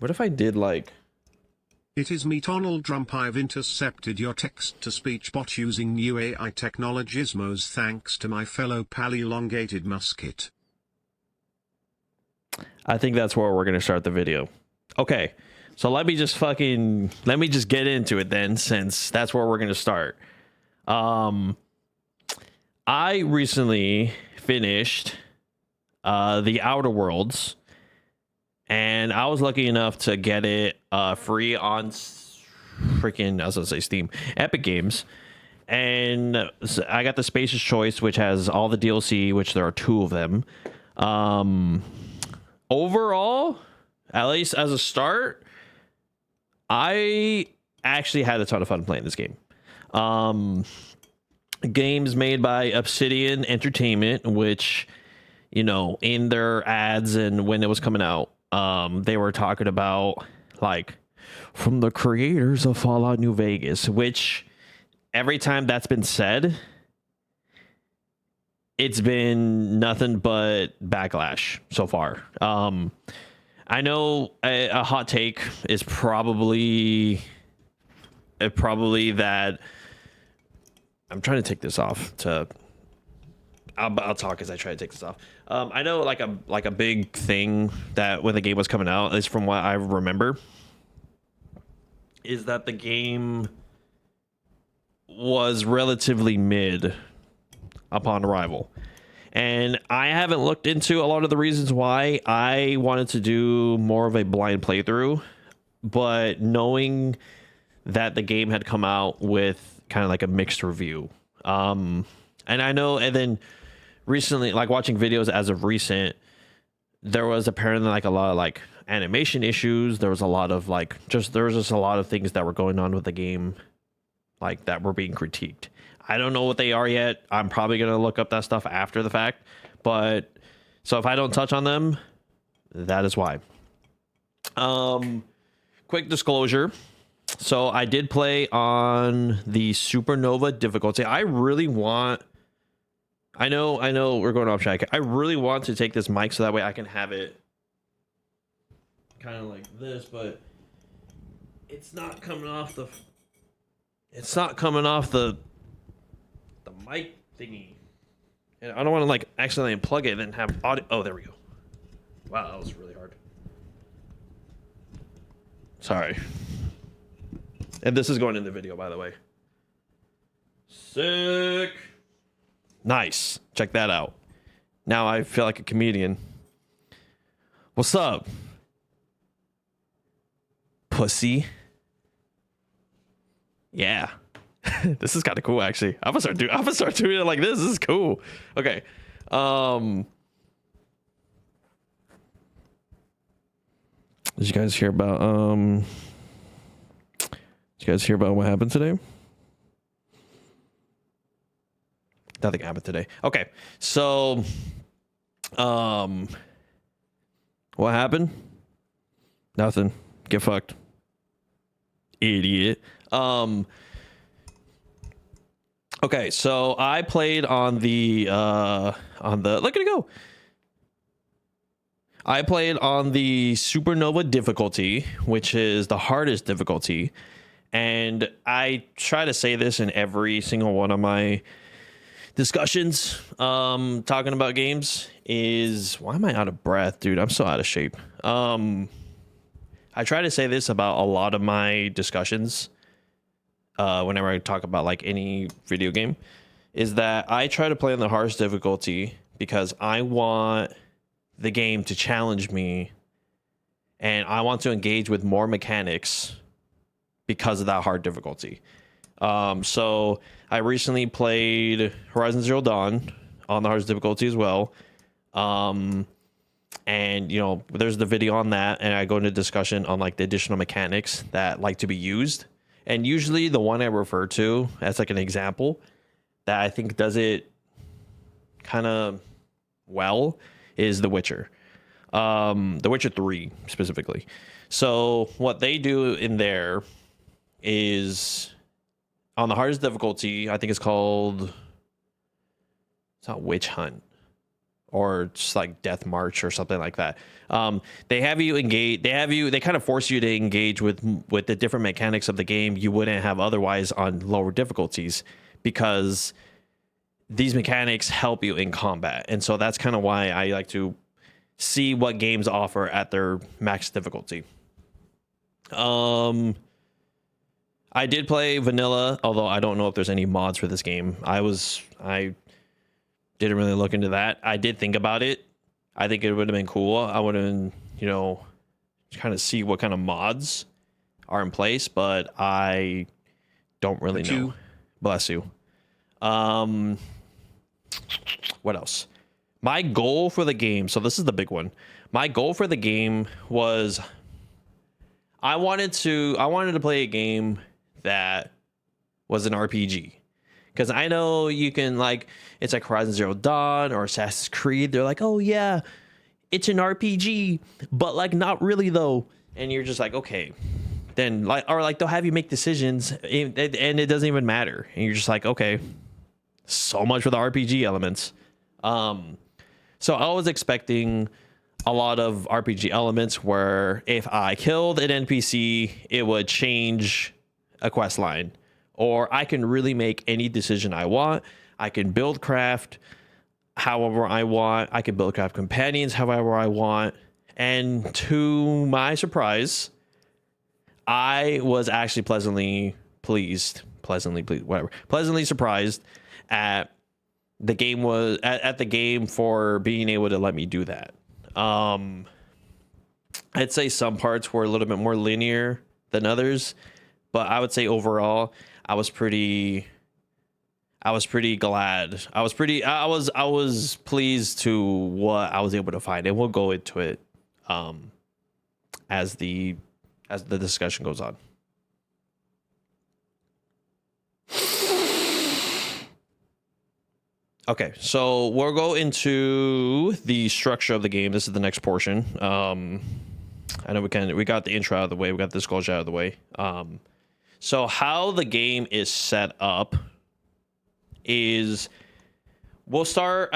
What if I did like... It is me, Donald Trump. I've intercepted your text-to-speech bot using new AI technologismos thanks to my fellow pal elongated musket. I think that's where we're going to start the video. Okay, so let me just get into it then, since that's where we're going to start. I recently finished The Outer Worlds, and I was lucky enough to get it free on freaking, I was gonna say Steam, Epic Games. And I got the Spacious Choice, which has all the DLC, which there are 2 of them. Overall, at least as a start, I actually had a ton of fun playing this game. Games made by Obsidian Entertainment, which, you know, in their ads and when it was coming out, they were talking about, like, from the creators of Fallout New Vegas, which every time that's been said, it's been nothing but backlash so far. I know a hot take is probably that I'm trying to take this off to... I'll talk as I try to take this off. I know like a big thing that when the game was coming out, at least from what I remember, is that the game was relatively mid upon arrival. And I haven't looked into a lot of the reasons why. I wanted to do more of a blind playthrough, but knowing that the game had come out with kind of like a mixed review. And I know, and then recently, like watching videos as of recent, there was apparently like a lot of like animation issues. There was a lot of like, there was just a lot of things that were going on with the game, like that were being critiqued. I don't know what they are yet. I'm probably going to look up that stuff after the fact. But so if I don't touch on them, that is why. Quick disclosure. So I did play on the Supernova difficulty. I know we're going off track. I really want to take this mic so that way I can have it kind of like this, but it's not coming off the mic thingy. And I don't want to like accidentally unplug it and then have audio. Oh, there we go. Wow, that was really hard. Sorry. And this is going in the video, by the way. Sick. Nice. Check that out. Now I feel like a comedian. What's up, pussy? Yeah. This is kind of cool, actually. I'm gonna start doing it like this. This is cool. Okay. Did you guys hear about what happened today? Nothing happened today. Okay. So what happened? Nothing. Get fucked. Idiot. Okay, so I played on the look at it go. I played on the Supernova difficulty, which is the hardest difficulty. And I try to say this in every single one of my discussions talking about games is, why am I out of breath, dude? I'm so out of shape. I try to say this about a lot of my discussions whenever I talk about like any video game, is that I try to play on the hardest difficulty because I want the game to challenge me and I want to engage with more mechanics because of that hard difficulty. So I recently played Horizon Zero Dawn on the hardest difficulty as well. And you know, there's the video on that, and I go into discussion on like the additional mechanics that like to be used. And usually the one I refer to as like an example that I think does it kind of well is The Witcher. The Witcher 3 specifically. So what they do in there is on the hardest difficulty, I think it's not Witch Hunt or just like Death March or something like that. They have you engage. They kind of force you to engage with the different mechanics of the game you wouldn't have otherwise on lower difficulties, because these mechanics help you in combat. And so that's kind of why I like to see what games offer at their max difficulty. I did play vanilla, although I don't know if there's any mods for this game. I didn't really look into that. I did think about it. I think it would have been cool. I would have, kind of see what kind of mods are in place, but I don't really know. Bless you. What else? My goal for the game. So this is the big one. My goal for the game was I wanted to play a game that was an RPG. Because I know you can, like, it's like Horizon Zero Dawn or Assassin's Creed. They're like, oh yeah, it's an RPG, but like not really though. And you're just like, okay, then they'll have you make decisions and it doesn't even matter. And you're just like, okay, so much for the RPG elements. So I was expecting a lot of RPG elements where if I killed an NPC, it would change a quest line, or I can really make any decision I want. I can build craft however I want. I can build craft companions however I want. And to my surprise, I was actually pleasantly surprised at the game at the game for being able to let me do that. I'd say some parts were a little bit more linear than others, but I would say overall I was pretty glad. I was pleased to what I was able to find, and we'll go into it as the discussion goes on. Okay, so we'll go into the structure of the game. This is the next portion. I know we got the intro out of the way. We got the disclosure out of the way. So how the game is set up is we'll start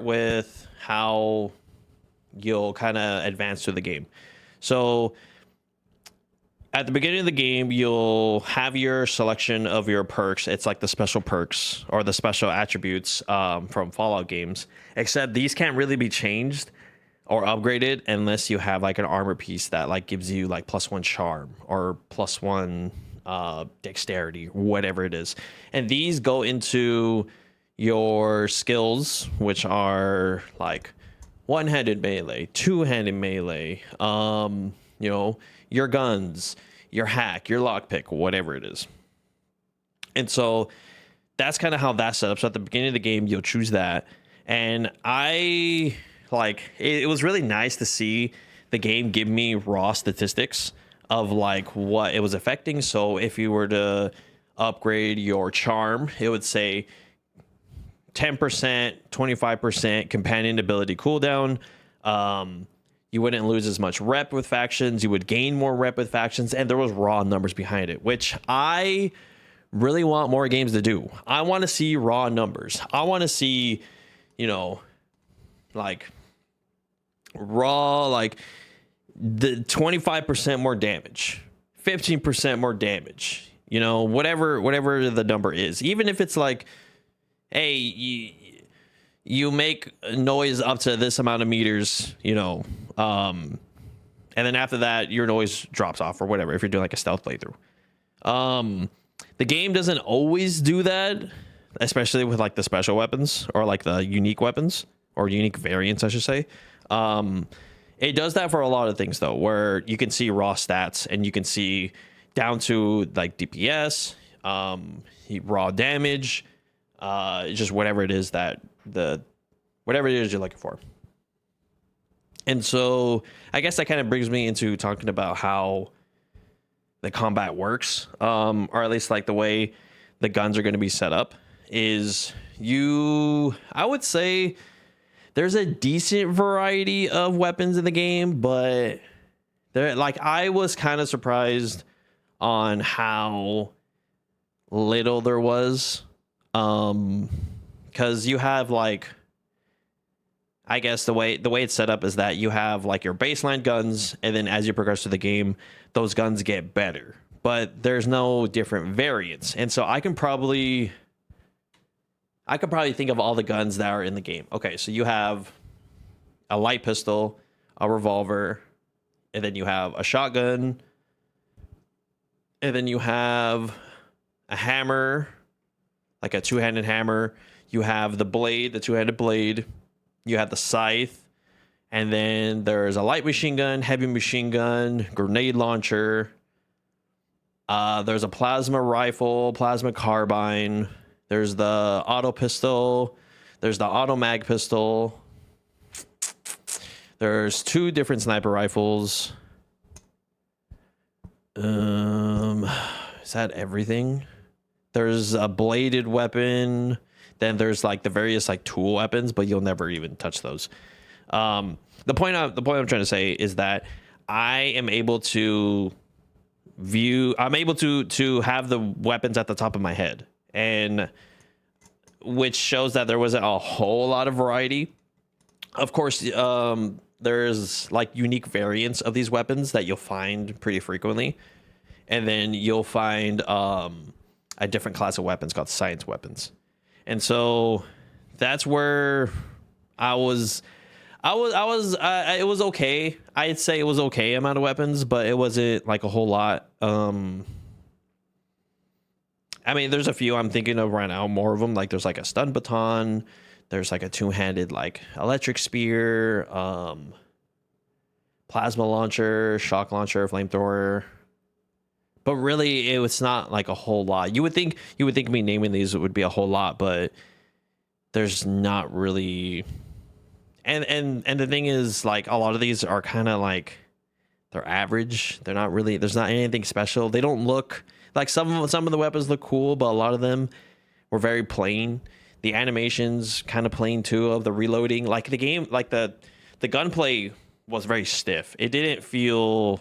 with how you'll kind of advance through the game. So at the beginning of the game, you'll have your selection of your perks. It's like the special perks or the special attributes from Fallout games, except these can't really be changed or upgraded unless you have like an armor piece that like gives you like +1 charm or +1 dexterity, whatever it is. And these go into your skills, which are like one-handed melee, two-handed melee, your guns, your hack, your lockpick, whatever it is. And so that's kind of how that's set up. So at the beginning of the game, you'll choose that. And it was really nice to see the game give me raw statistics of like what it was affecting. So if you were to upgrade your charm, it would say 10%, 25% companion ability cooldown. You wouldn't lose as much rep with factions. You would gain more rep with factions, and there was raw numbers behind it, which I really want more games to do. I want to see raw numbers. I want to see, like raw, like the 25% more damage, 15% more damage, whatever the number is. Even if it's like, hey, you make noise up to this amount of meters, and then after that, your noise drops off or whatever, if you're doing like a stealth playthrough. The game doesn't always do that, especially with like the special weapons or like the unique weapons or unique variants, I should say. It does that for a lot of things though, where you can see raw stats and you can see down to like DPS, raw damage, just whatever it is whatever it is you're looking for. And so I guess that kind of brings me into talking about how the combat works, or at least like the way the guns are going to be set up is I would say there's a decent variety of weapons in the game, but I was kind of surprised on how little there was. Because you have like I guess the way it's set up is that you have like your baseline guns, and then as you progress through the game, those guns get better. But there's no different variants, and so I could probably think of all the guns that are in the game. Okay, so you have a light pistol, a revolver, and then you have a shotgun, and then you have a hammer, like a two-handed hammer. You have the blade, the two-handed blade. You have the scythe, and then there's a light machine gun, heavy machine gun, grenade launcher. There's a plasma rifle, plasma carbine. There's the auto pistol. There's the auto mag pistol. There's 2 different sniper rifles. Is that everything? There's a bladed weapon. Then there's like the various like tool weapons, but you'll never even touch those. The point I'm trying to say is that I am able to I'm able to have the weapons at the top of my head, and which shows that there wasn't a whole lot of variety. Of course, there's like unique variants of these weapons that you'll find pretty frequently, and then you'll find a different class of weapons called science weapons. And so that's where it was okay. I'd say it was okay amount of weapons, but it wasn't like a whole lot. I mean, there's a few I'm thinking of right now, more of them. Like there's like a stun baton, there's like a two-handed like electric spear, plasma launcher, shock launcher, flamethrower. But really, it was not like a whole lot. You would think me naming these it would be a whole lot, but there's not really. And the thing is, like a lot of these are kind of like they're average. They're not really. There's not anything special. They don't look like some of the weapons look cool, but a lot of them were very plain. The animations kind of plain too of the reloading. Like the game, like the gunplay was very stiff. It didn't feel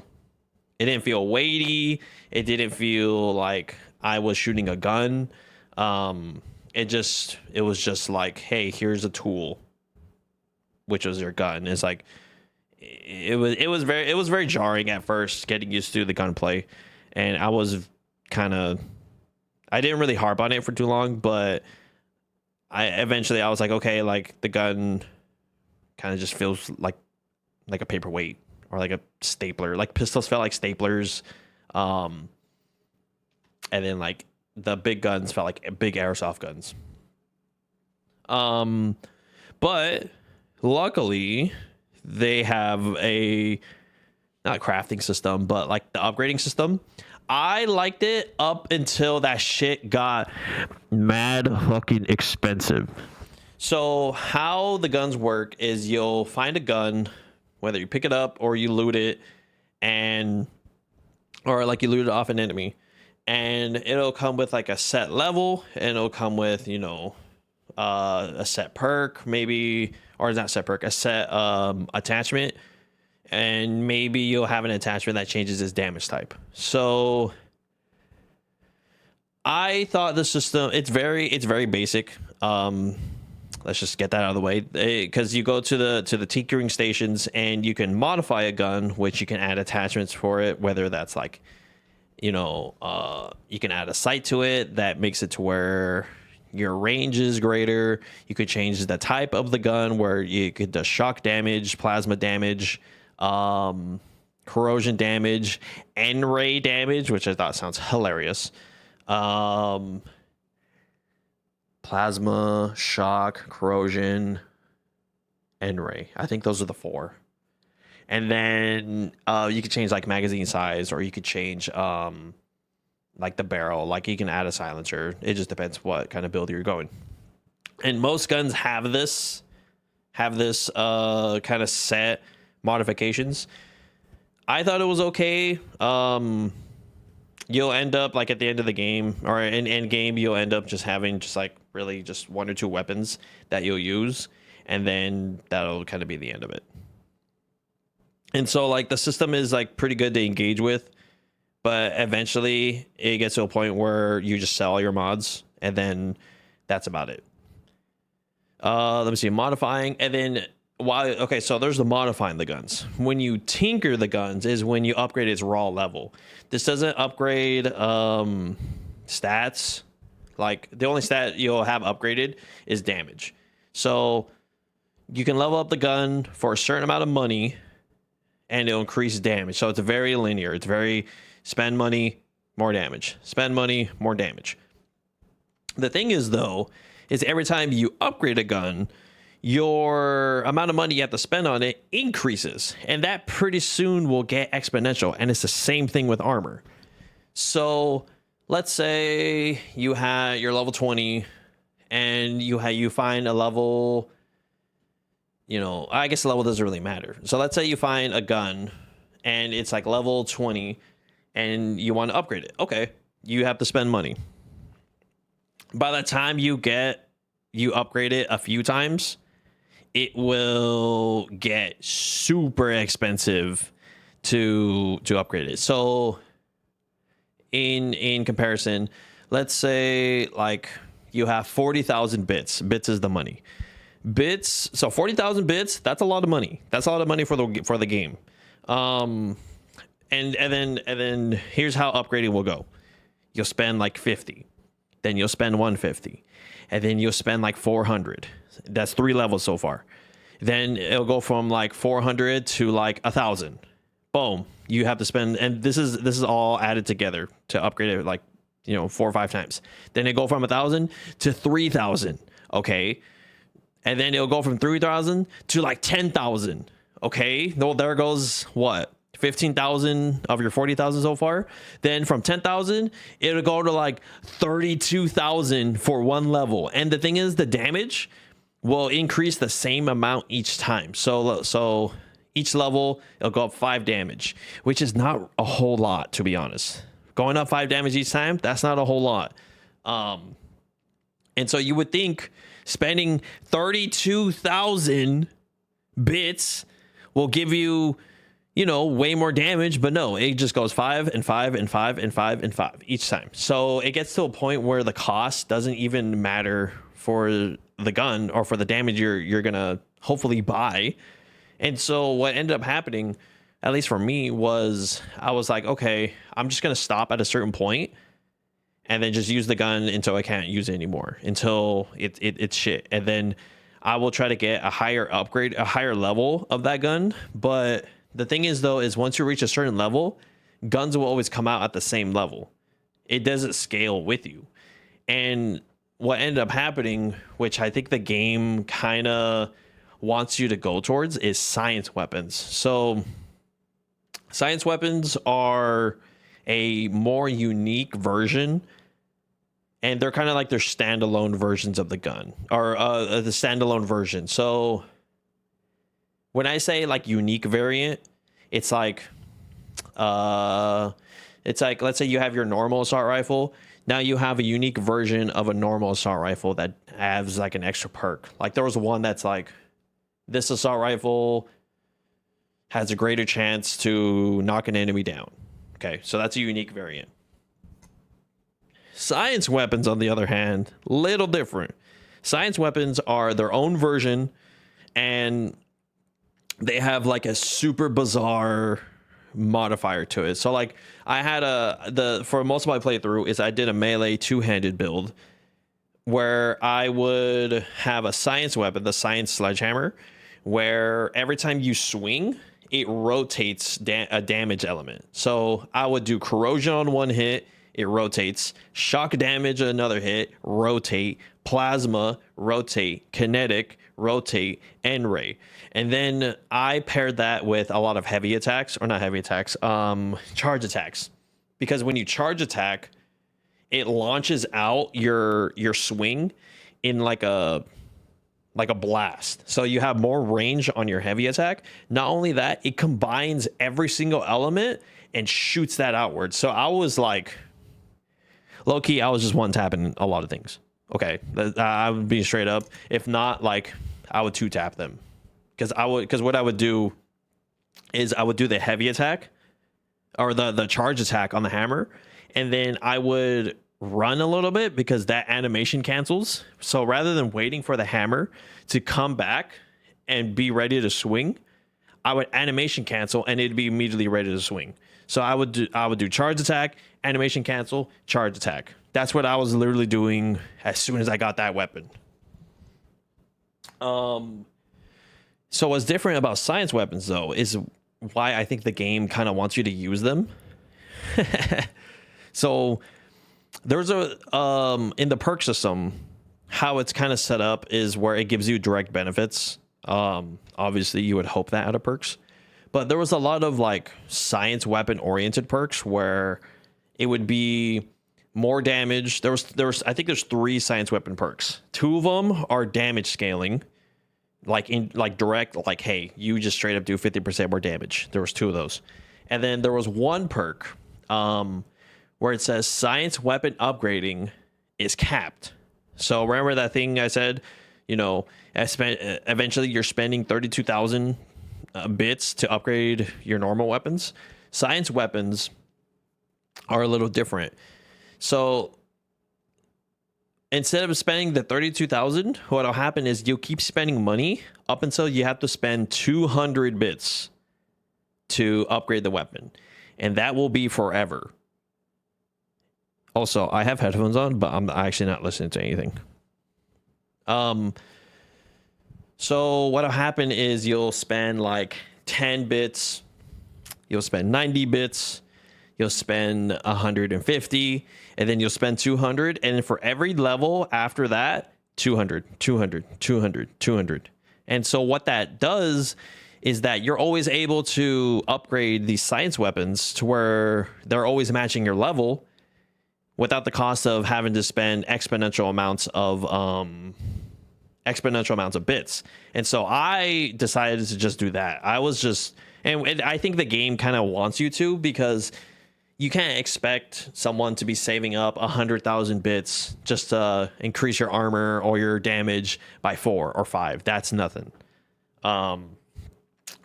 weighty. It didn't feel like I was shooting a gun. It was just like, hey, here's a tool, which was your gun. It's like it was very jarring at first getting used to the gunplay, and I didn't really harp on it for too long, but I was like, okay, like the gun kind of just feels like a paperweight or like a stapler. Like pistols felt like staplers, and then like the big guns felt like big airsoft guns. But luckily they have a not crafting system, but like the upgrading system. I liked it up until that shit got mad fucking expensive. So how the guns work is you'll find a gun, whether you pick it up or you loot it, or like you loot it off an enemy, and it'll come with like a set level, and it'll come with, you know, a set perk, maybe, or not set perk, a set attachment, and maybe you'll have an attachment that changes its damage type. So I thought the system, it's very basic. Let's just get that out of the way, because you go to the tinkering stations and you can modify a gun, which you can add attachments for it, whether that's like, you know, you can add a sight to it that makes it to where your range is greater. You could change the type of the gun where you could do shock damage, plasma damage, corrosion damage, N-ray damage, which I thought sounds hilarious. Plasma, shock, corrosion, N-ray. I think those are the 4. And then you could change like magazine size, or you could change like the barrel. Like you can add a silencer. It just depends what kind of build you're going. And most guns have this kind of set modifications. I thought it was okay. You'll end up like at the end of the game, or in end game, you'll end up just having just like really just 1 or 2 weapons that you'll use, and then that'll kind of be the end of it. And so like the system is like pretty good to engage with, but eventually it gets to a point where you just sell your mods, and then that's about it. Let me see, modifying, and then why? Okay, so there's the modifying the guns. When you tinker the guns is when you upgrade its raw level. This doesn't upgrade stats. Like the only stat you'll have upgraded is damage. So you can level up the gun for a certain amount of money and it'll increase damage. So it's very linear. It's very spend money, more damage. Spend money, more damage. The thing is though, is every time you upgrade a gun, your amount of money you have to spend on it increases, and that pretty soon will get exponential. And it's the same thing with armor. So let's say you're level 20 and you find a level, I guess the level doesn't really matter. So let's say you find a gun and it's like level 20 and you want to upgrade it. Okay, you have to spend money. By the time you upgrade it a few times, it will get super expensive to upgrade it. So in comparison, let's say like you have 40,000 bits. Bits is the money. Bits. So 40,000 bits. That's a lot of money. That's a lot of money for the game. And then here's how upgrading will go. You'll spend like 50, then you'll spend 150, and then you'll spend like 400. That's 3 levels so far. Then it'll go from like 400 to like 1,000. Boom. You have to spend, and this is all added together to upgrade it like 4 or 5 times. Then it go from 1,000 to 3,000. Okay. And then it'll go from 3,000 to like 10,000. Okay. No, there goes what? 15,000 of your 40,000 so far. Then from 10,000, it'll go to like 32,000 for one level. And the thing is, the damage will increase the same amount each time. So each level, it'll go up 5 damage, which is not a whole lot, to be honest. Going up 5 damage each time, that's not a whole lot. And so you would think spending 32,000 bits will give you, way more damage, but no, it just goes 5 and 5 and 5 and 5 and 5 each time. So it gets to a point where the cost doesn't even matter for the gun or for the damage you're gonna hopefully buy. And so what ended up happening, at least for me, was I was like, okay, I'm just gonna stop at a certain point and then just use the gun until I can't use it anymore, until it's shit. And then I will try to get a higher upgrade, a higher level of that gun. But the thing is though, is once you reach a certain level, guns will always come out at the same level. It doesn't scale with you. And what ended up happening, which I think the game kind of wants you to go towards, is science weapons. So science weapons are a more unique version, and they're kind of like their standalone versions of the gun, or the standalone version. So when I say like unique variant, it's like let's say you have your normal assault rifle. Now you have a unique version of a normal assault rifle that has like an extra perk. Like there was one that's like, this assault rifle has a greater chance to knock an enemy down. Okay, so that's a unique variant. Science weapons, on the other hand, little different. Science weapons are their own version, and they have like a super bizarre modifier to it. So like I had for most of my playthrough is I did a melee 2-handed build where I would have a science weapon, the science sledgehammer, where every time you swing, it rotates a damage element. So I would do corrosion on one hit, it rotates, shock damage another hit, rotate, plasma, rotate, kinetic, rotate, and ray. And then I paired that with a lot of heavy attacks, or not heavy attacks, charge attacks. Because when you charge attack, it launches out your swing in like a blast. So you have more range on your heavy attack. Not only that, it combines every single element and shoots that outward. So I was like, low key, I was just one tapping a lot of things. Okay, I would be straight up. If not, like I would 2-tap them, because what I would do is I would do the heavy attack or the charge attack on the hammer, and then I would run a little bit because that animation cancels. So rather than waiting for the hammer to come back and be ready to swing, I would animation cancel and it'd be immediately ready to swing. So I would do charge attack, animation cancel, charge attack. That's what I was literally doing as soon as I got that weapon. So what's different about science weapons though is why I think the game kind of wants you to use them. So there's a in the perk system, how it's kind of set up is where it gives you direct benefits. Obviously you would hope that out of perks, but there was a lot of like science weapon oriented perks where it would be more damage. There was I think there's 3 science weapon perks. 2 of them are damage scaling, like in like direct, like, hey, you just straight up do 50% more damage. There was 2 of those. And then there was 1 perk where it says science weapon upgrading is capped. So remember that thing I said, you know, eventually you're spending 32,000 bits to upgrade your normal weapons. Science weapons are a little different. So instead of spending the 32,000, what'll happen is you'll keep spending money up until you have to spend 200 bits to upgrade the weapon, and that will be forever. Also, I have headphones on, but I'm actually not listening to anything. So what'll happen is you'll spend like 10 bits, you'll spend 90 bits, you'll spend 150, and then you'll spend 200, and then for every level after that, 200, 200, 200, 200. And so what that does is that you're always able to upgrade these science weapons to where they're always matching your level without the cost of having to spend exponential amounts of bits. And so I decided to just do that. And I think the game kind of wants you to, because you can't expect someone to be saving up 100,000 bits just to increase your armor or your damage by 4 or 5. That's nothing. And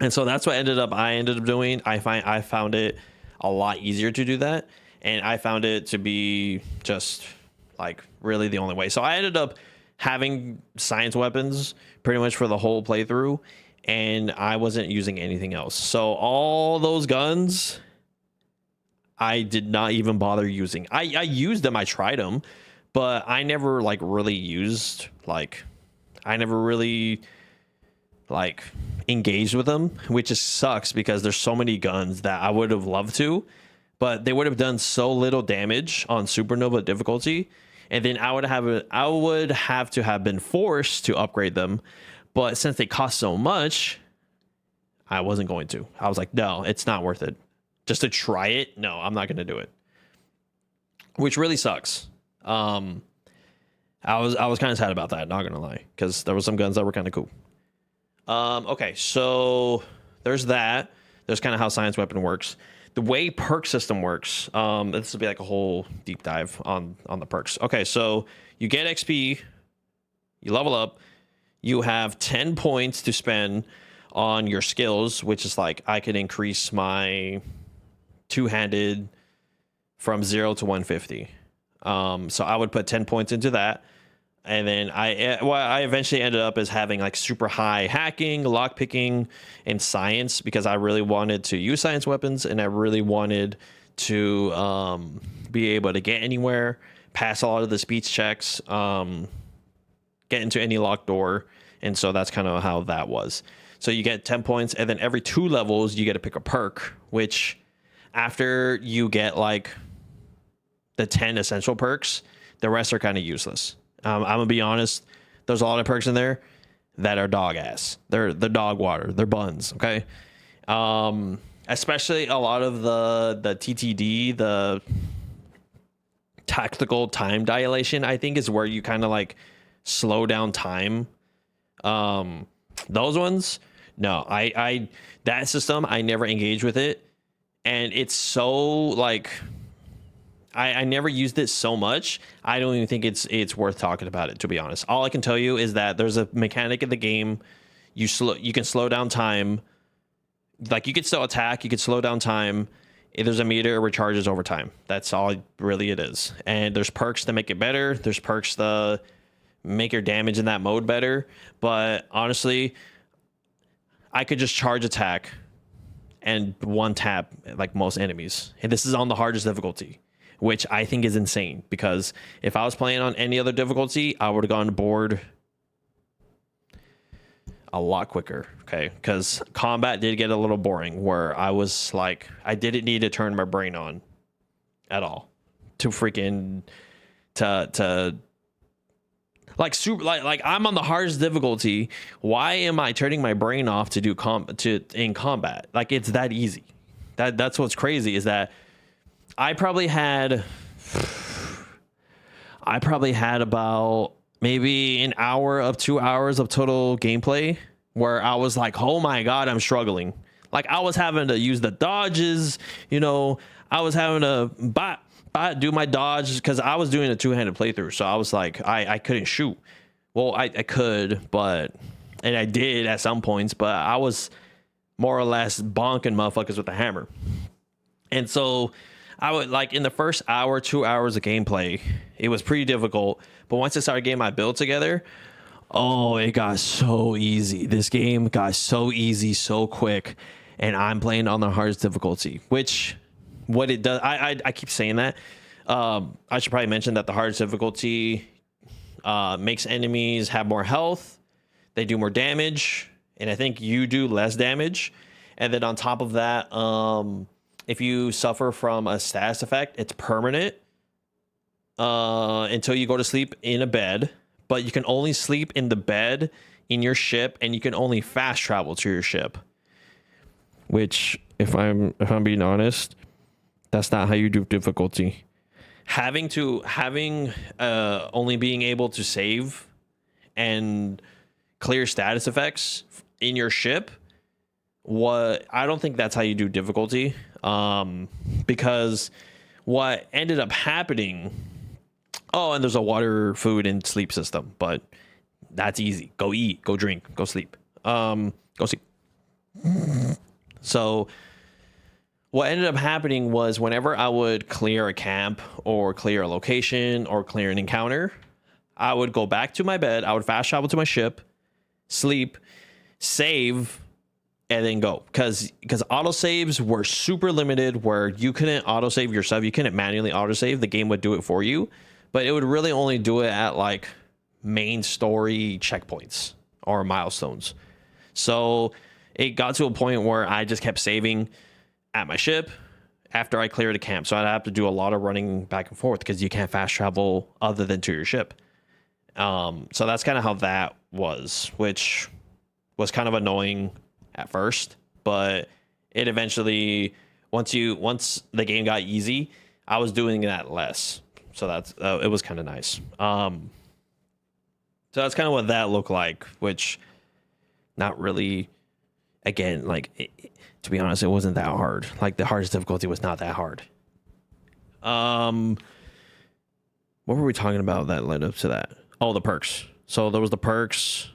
so that's what I ended up doing. I found it a lot easier to do that, and I found it to be just like really the only way. So I ended up having science weapons pretty much for the whole playthrough, and I wasn't using anything else. So all those guns, I did not even bother using. I used them, I tried them, but I never like really used, like, I never really like engaged with them, which just sucks because there's so many guns that I would have loved to, but they would have done so little damage on supernova difficulty, and then I would have to have been forced to upgrade them. But since they cost so much, I wasn't going to. I was like, no, it's not worth it. Just to try it, no, I'm not going to do it. Which really sucks. I was kind of sad about that, not going to lie, because there were some guns that were kind of cool. Okay, so there's that. There's kind of how science weapon works. The way perk system works, this will be like a whole deep dive on the perks. Okay, so you get XP, you level up, you have 10 points to spend on your skills, which is like I can increase my two-handed from 0 to 150. So I would put 10 points into that. And then I eventually ended up as having like super high hacking, lockpicking, and science, because I really wanted to use science weapons, and I really wanted to be able to get anywhere, pass a lot of the speech checks, get into any locked door. And so that's kind of how that was. So you get 10 points, and then every 2 levels you get to pick a perk, which after you get like the 10 essential perks, the rest are kind of useless. I'm gonna be honest. There's a lot of perks in there that are dog ass. They're dog water. They're buns. Okay. Especially a lot of the TTD, the tactical time dilation, I think is where you kind of like slow down time. Those ones, no, I that system, I never engaged with it, and it's so like, I never used it so much. I don't even think it's worth talking about it, to be honest. All I can tell you is that there's a mechanic in the game. You can slow down time. Like, you could still attack. You could slow down time. If there's a meter, it recharges over time. That's all really it is. And there's perks to make it better. There's perks to make your damage in that mode better. But honestly, I could just charge attack and one tap like most enemies. And this is on the hardest difficulty, which I think is insane, because if I was playing on any other difficulty, I would have gone to board a lot quicker. Okay, because combat did get a little boring, where I was like, I didn't need to turn my brain on at all to freaking to like super like I'm on the hardest difficulty. Why am I turning my brain off to do in combat? Like, it's that easy. That's what's crazy, is that I probably had about maybe an hour of 2 hours of total gameplay where I was like, oh my God, I'm struggling. Like, I was having to use the dodges, you know, I was having to do my dodge because I was doing a two-handed playthrough. So I was like, I couldn't shoot. Well, I could, and I did at some points, but I was more or less bonking motherfuckers with a hammer. And so I would, like, in the first hour, 2 hours of gameplay, it was pretty difficult. But once I started getting my build together, oh, it got so easy. This game got so easy, so quick. And I'm playing on the hardest difficulty, which what it does, I keep saying that. I should probably mention that the hardest difficulty makes enemies have more health. They do more damage. And I think you do less damage. And then on top of that, if you suffer from a status effect, it's permanent until you go to sleep in a bed. But you can only sleep in the bed in your ship, and you can only fast travel to your ship. Which, if I'm being honest, that's not how you do difficulty. Having only being able to save and clear status effects in your ship, I don't think that's how you do difficulty. Because what ended up happening, and there's a water, food, and sleep system, but that's easy. Go eat, go drink, go sleep. Go sleep. So what ended up happening was, whenever I would clear a camp or clear a location or clear an encounter, I would go back to my bed. I would fast travel to my ship, sleep, save, and then go. Because autosaves were super limited, where you couldn't autosave yourself. You couldn't manually autosave. The game would do it for you. But it would really only do it at, like, main story checkpoints or milestones. So it got to a point where I just kept saving at my ship after I cleared a camp. So I'd have to do a lot of running back and forth, because you can't fast travel other than to your ship. So that's kind of how that was, which was kind of annoying at first, but it eventually, once the game got easy, I was doing that less. So that's it was kind of nice. So that's kind of what that looked like, which not really, again, like, to be honest, it wasn't that hard. Like, the hardest difficulty was not that hard. What were we talking about that led up to that? Oh, the perks. So there was the perks.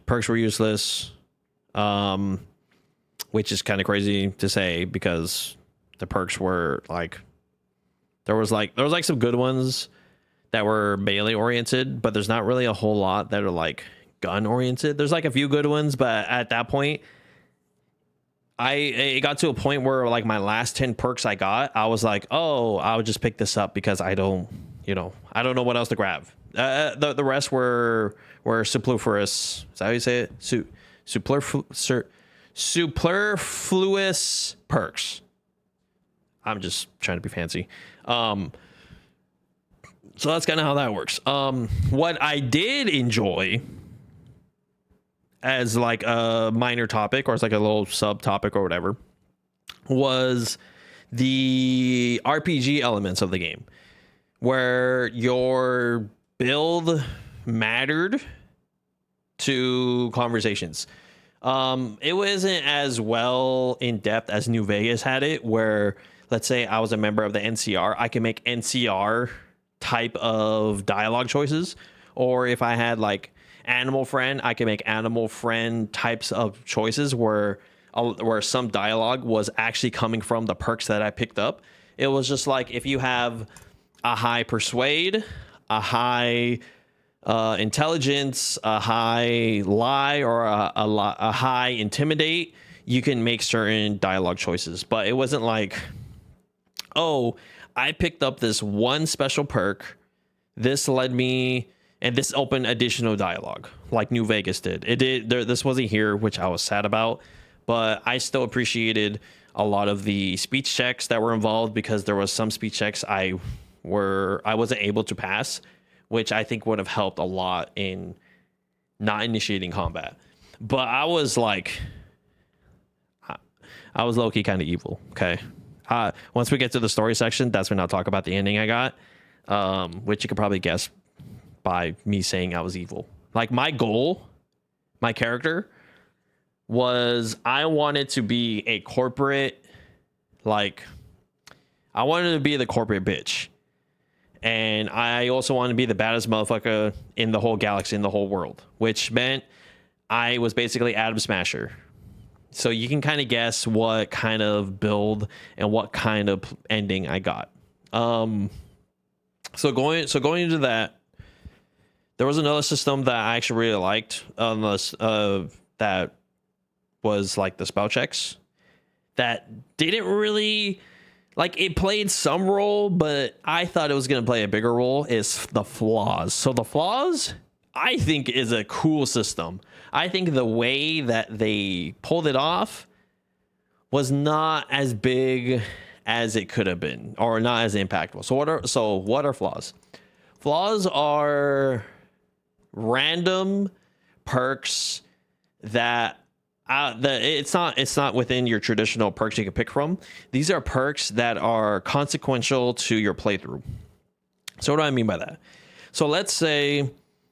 Perks were useless, which is kind of crazy to say, because the perks were like, there was some good ones that were melee oriented, but there's not really a whole lot that are like gun oriented. There's like a few good ones, but at that point, it got to a point where, like, my last 10 perks I got, I was like, oh, I would just pick this up, because I don't know what else to grab. The rest were superfluous. Is that how you say it? Superfluous perks. I'm just trying to be fancy. So that's kind of how that works. What I did enjoy, as like a minor topic, or as like a little subtopic or whatever, was the RPG elements of the game, where your build mattered to conversations. It wasn't as well in depth as New Vegas had it, where, let's say I was a member of the NCR, I can make NCR type of dialogue choices. Or if I had like Animal Friend, I can make Animal Friend types of choices where some dialogue was actually coming from the perks that I picked up. It was just like, if you have a high Persuade, a high intelligence, a high lie, or a high intimidate, you can make certain dialogue choices. But it wasn't like, oh, I picked up this one special perk, this led me, and this opened additional dialogue like New Vegas did. It did. This wasn't here, which I was sad about, but I still appreciated a lot of the speech checks that were involved, because there was some speech checks I wasn't able to pass, which I think would have helped a lot in not initiating combat. But I was like, I was low-key kind of evil. Okay. Once we get to the story section, that's when I'll talk about the ending I got, which you could probably guess by me saying I was evil. Like, my goal, my character, was I wanted to be a corporate, like, I wanted to be the corporate bitch. And I also wanted to be the baddest motherfucker in the whole galaxy, in the whole world, which meant I was basically Adam Smasher. So you can kind of guess what kind of build and what kind of ending I got. So going into that, there was another system that I actually really liked, that was like the spell checks, that didn't really, like, it played some role, but I thought it was going to play a bigger role, is the flaws. So the flaws, I think, is a cool system. I think the way that they pulled it off was not as big as it could have been, or not as impactful. So what are flaws? Flaws are random perks that it's not within your traditional perks you can pick from. These are perks that are consequential to your playthrough. So what do I mean by that? So let's say,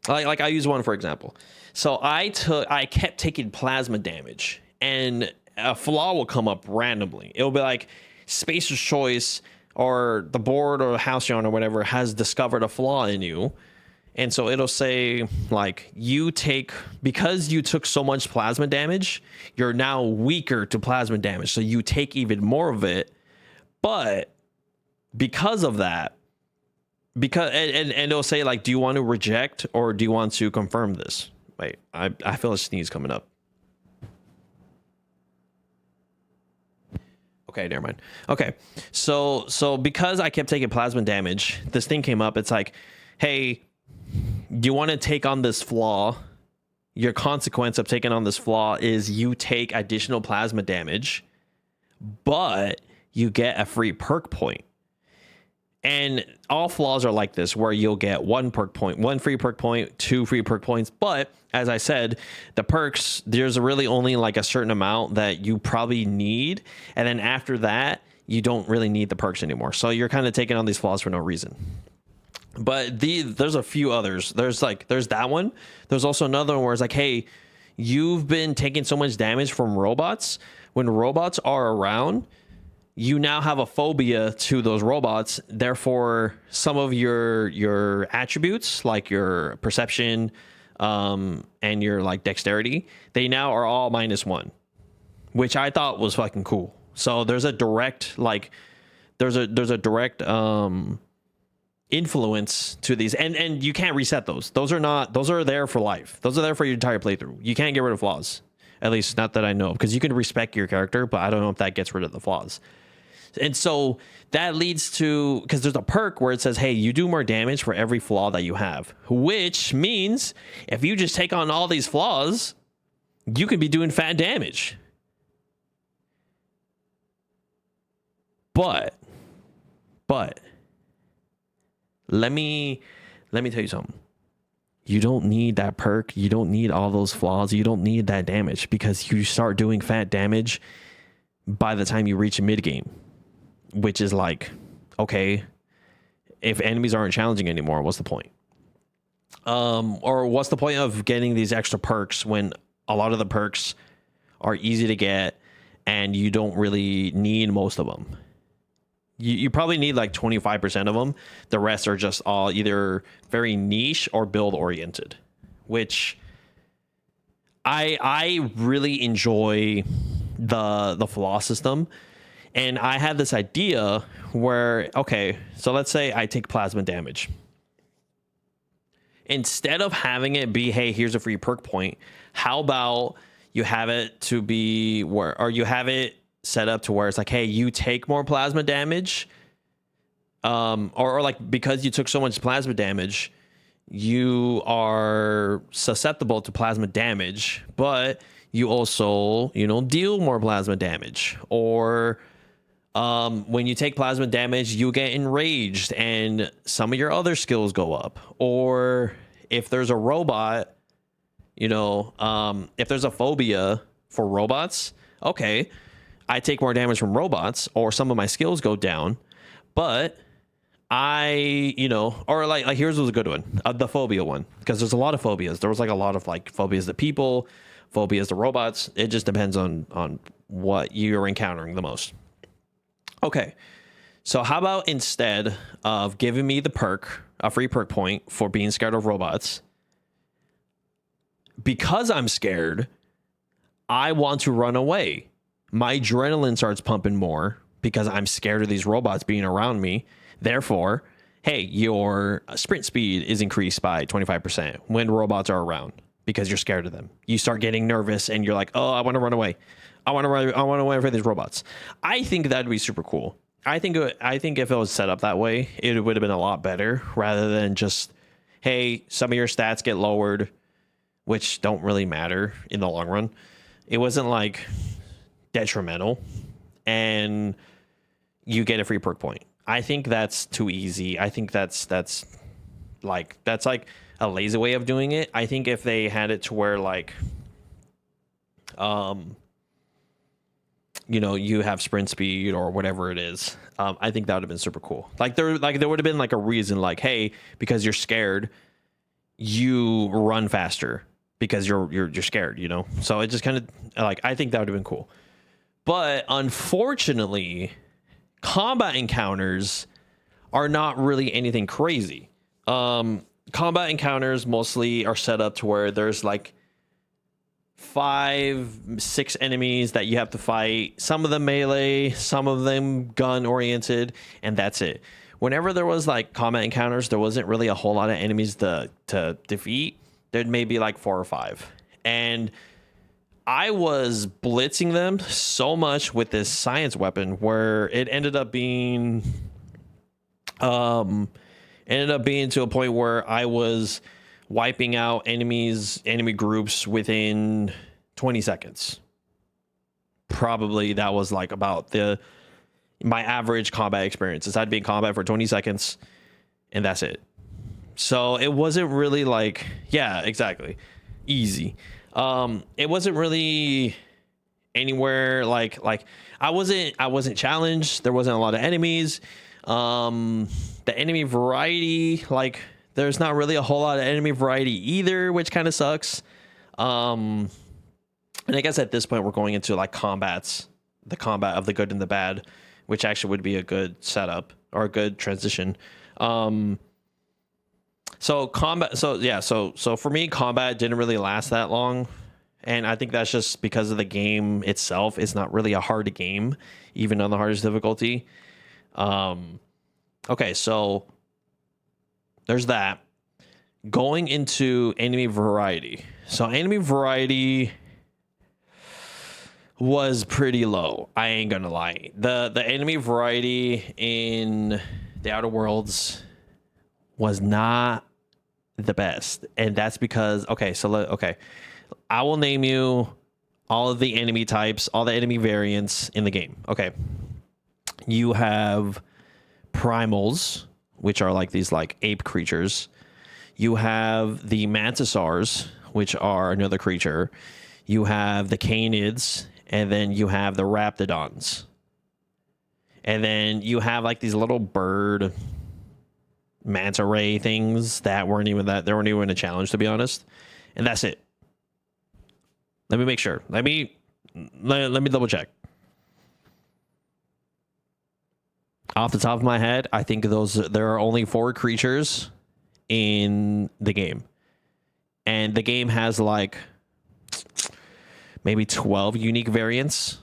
like I use one for example. So I kept taking plasma damage, and a flaw will come up randomly. It'll be like Spacer's Choice, or the board, or house you're on, or whatever, has discovered a flaw in you. And so it'll say, like, because you took so much plasma damage, you're now weaker to plasma damage. So you take even more of it. But because of that, and it'll say, like, do you want to reject or do you want to confirm this? Wait, I feel a sneeze coming up. Okay, never mind. Okay, so because I kept taking plasma damage, this thing came up. It's like, hey, do you want to take on this flaw? Your consequence of taking on this flaw is you take additional plasma damage, but you get a free perk point. And all flaws are like this, where you'll get one free perk point, 2 free perk points. But as I said, the perks, there's really only like a certain amount that you probably need. And then after that, you don't really need the perks anymore. So you're kind of taking on these flaws for no reason. But there's a few others. There's that one. There's also another one where it's like, hey, you've been taking so much damage from robots. When robots are around, you now have a phobia to those robots. Therefore, some of your attributes, like your perception, and your like dexterity, they now are all -1, which I thought was fucking cool. So there's a direct influence to these, and you can't reset those. Those are there for life. Those are there for your entire playthrough. You can't get rid of flaws, at least not that I know, because you can respec your character, but I don't know if that gets rid of the flaws. And so that leads to, because there's a perk where it says, hey, you do more damage for every flaw that you have, which means if you just take on all these flaws, you could be doing fat damage. But let me tell you something. You don't need that perk. You don't need all those flaws. You don't need that damage, because you start doing fat damage by the time you reach mid game, which is like, okay, if enemies aren't challenging anymore, what's the point? Or what's the point of getting these extra perks when a lot of the perks are easy to get and you don't really need most of them? You probably need like 25% of them. The rest are just all either very niche or build oriented, which I really enjoy the flaw system. And I had this idea where, okay, so let's say I take plasma damage. instead of having it be, hey, here's a free perk point, how about you have it to be where, or you have it set up to where it's like, hey, you take more plasma damage, or like because you took so much plasma damage, you are susceptible to plasma damage, but you also, deal more plasma damage. Or when you take plasma damage, you get enraged and some of your other skills go up. Or if there's a robot, if there's a phobia for robots, okay, I take more damage from robots, or some of my skills go down, but or like here's was a good one, the phobia one, because there's a lot of phobias. There was like a lot of like phobias to people, phobias to robots. It just depends on what you're encountering the most. Okay, so how about instead of giving me the perk, a free perk point for being scared of robots, because I'm scared, I want to run away. My adrenaline starts pumping more because I'm scared of these robots being around me. Therefore, hey, your sprint speed is increased by 25% when robots are around because you're scared of them. You start getting nervous and you're like, oh, I want to run away. I want to run away from these robots. I think that'd be super cool. I think if it was set up that way, it would have been a lot better rather than just, hey, some of your stats get lowered, which don't really matter in the long run. It wasn't like detrimental, and you get a free perk point. I think that's too easy. I think that's like a lazy way of doing it. I think if they had it to where like, you have sprint speed or whatever it is, I think that would have been super cool. There would have been like a reason, like, hey, because you're scared, you run faster because you're scared, So it just kind of like, I think that would have been cool. But unfortunately, combat encounters are not really anything crazy. Combat encounters mostly are set up to where there's like 5-6 enemies that you have to fight. Some of them melee, some of them gun oriented, and that's it. Whenever there was like combat encounters, there wasn't really a whole lot of enemies to defeat. There'd maybe like 4 or 5. And I was blitzing them so much with this science weapon where it ended up being to a point where I was wiping out enemy groups within 20 seconds. Probably that was like about my average combat experiences. I'd be in combat for 20 seconds and that's it. So it wasn't really like, yeah, exactly, easy. It wasn't really anywhere like I wasn't challenged. There wasn't a lot of enemies. The enemy variety, like there's not really a whole lot of enemy variety either, which kind of sucks. And I guess at this point we're going into like the combat of the good and the bad, which actually would be a good setup or a good transition. So for me, combat didn't really last that long, and I think that's just because of the game itself. It's not really a hard game, even on the hardest difficulty. Okay, so there's that. Going into enemy variety. So enemy variety was pretty low. I ain't gonna lie. The enemy variety in the Outer Worlds was not the best, and that's because I will name you all of the enemy types, all the enemy variants in the game. Okay, you have primals, which are like these like ape creatures. You have the mantisaurs, which are another creature. You have the canids, and then you have the raptidons, and then you have like these little bird manta ray things that weren't even a challenge, to be honest. And that's it. Let me make sure. Let me double check. Off the top of my head, I think there are only 4 creatures in the game. And the game has like maybe 12 unique variants.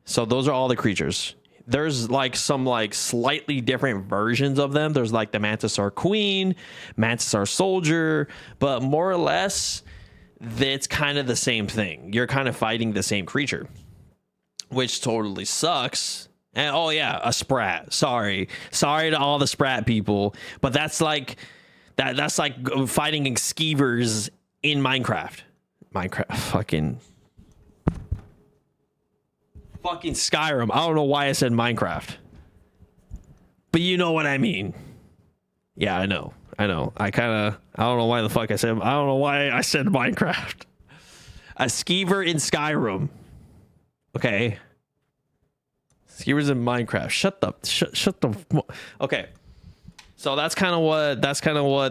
So those are all the creatures. There's like some like slightly different versions of them. There's like the Mantisaur Queen, Mantisaur Soldier, but more or less, it's kind of the same thing. You're kind of fighting the same creature, which totally sucks. And oh yeah, a Sprat. Sorry to all the Sprat people, but that's like that's like fighting Skeevers in Minecraft. Fucking Skyrim. I don't know why I said Minecraft, but you know what I mean. Yeah, I know. I don't know why the fuck I don't know why I said Minecraft. A Skeever in Skyrim. Okay. Skeevers in Minecraft. Shut the. Okay. So that's kind of what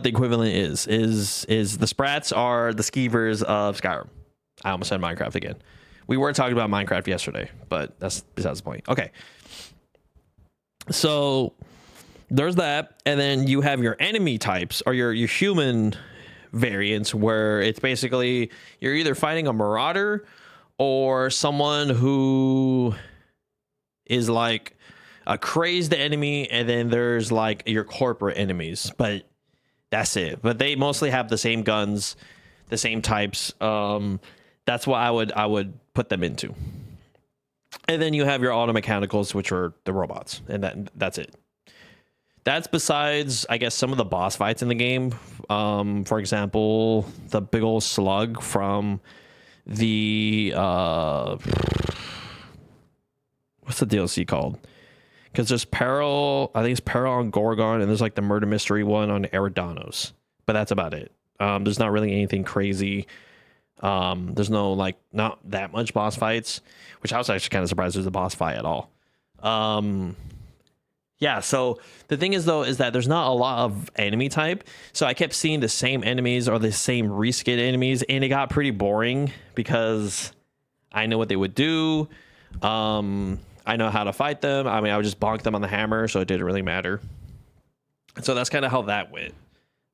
the equivalent is the Sprats are the Skeevers of Skyrim. I almost said Minecraft again. We were talking about Minecraft yesterday, but that's besides the point. Okay. So there's that, and then you have your enemy types or your human variants, where it's basically you're either fighting a marauder or someone who is like a crazed enemy, and then there's like your corporate enemies, but that's it. But they mostly have the same guns, the same types. That's what I would put them into. And then you have your auto mechanicals, which are the robots, and that's it. That's besides, I guess, some of the boss fights in the game. For example, the big old slug from the what's the DLC called? Because there's Peril, I think it's Peril on Gorgon, and there's like the murder mystery one on Eridanos, but that's about it. There's not really anything crazy. There's no like not that much boss fights, which I was actually kind of surprised there's a boss fight at all. Yeah, so the thing is though is that there's not a lot of enemy type, so I kept seeing the same enemies or the same reskin enemies, and it got pretty boring because I know what they would do. I know how to fight them. I mean, I would just bonk them on the hammer, so it didn't really matter. So that's kind of how that went.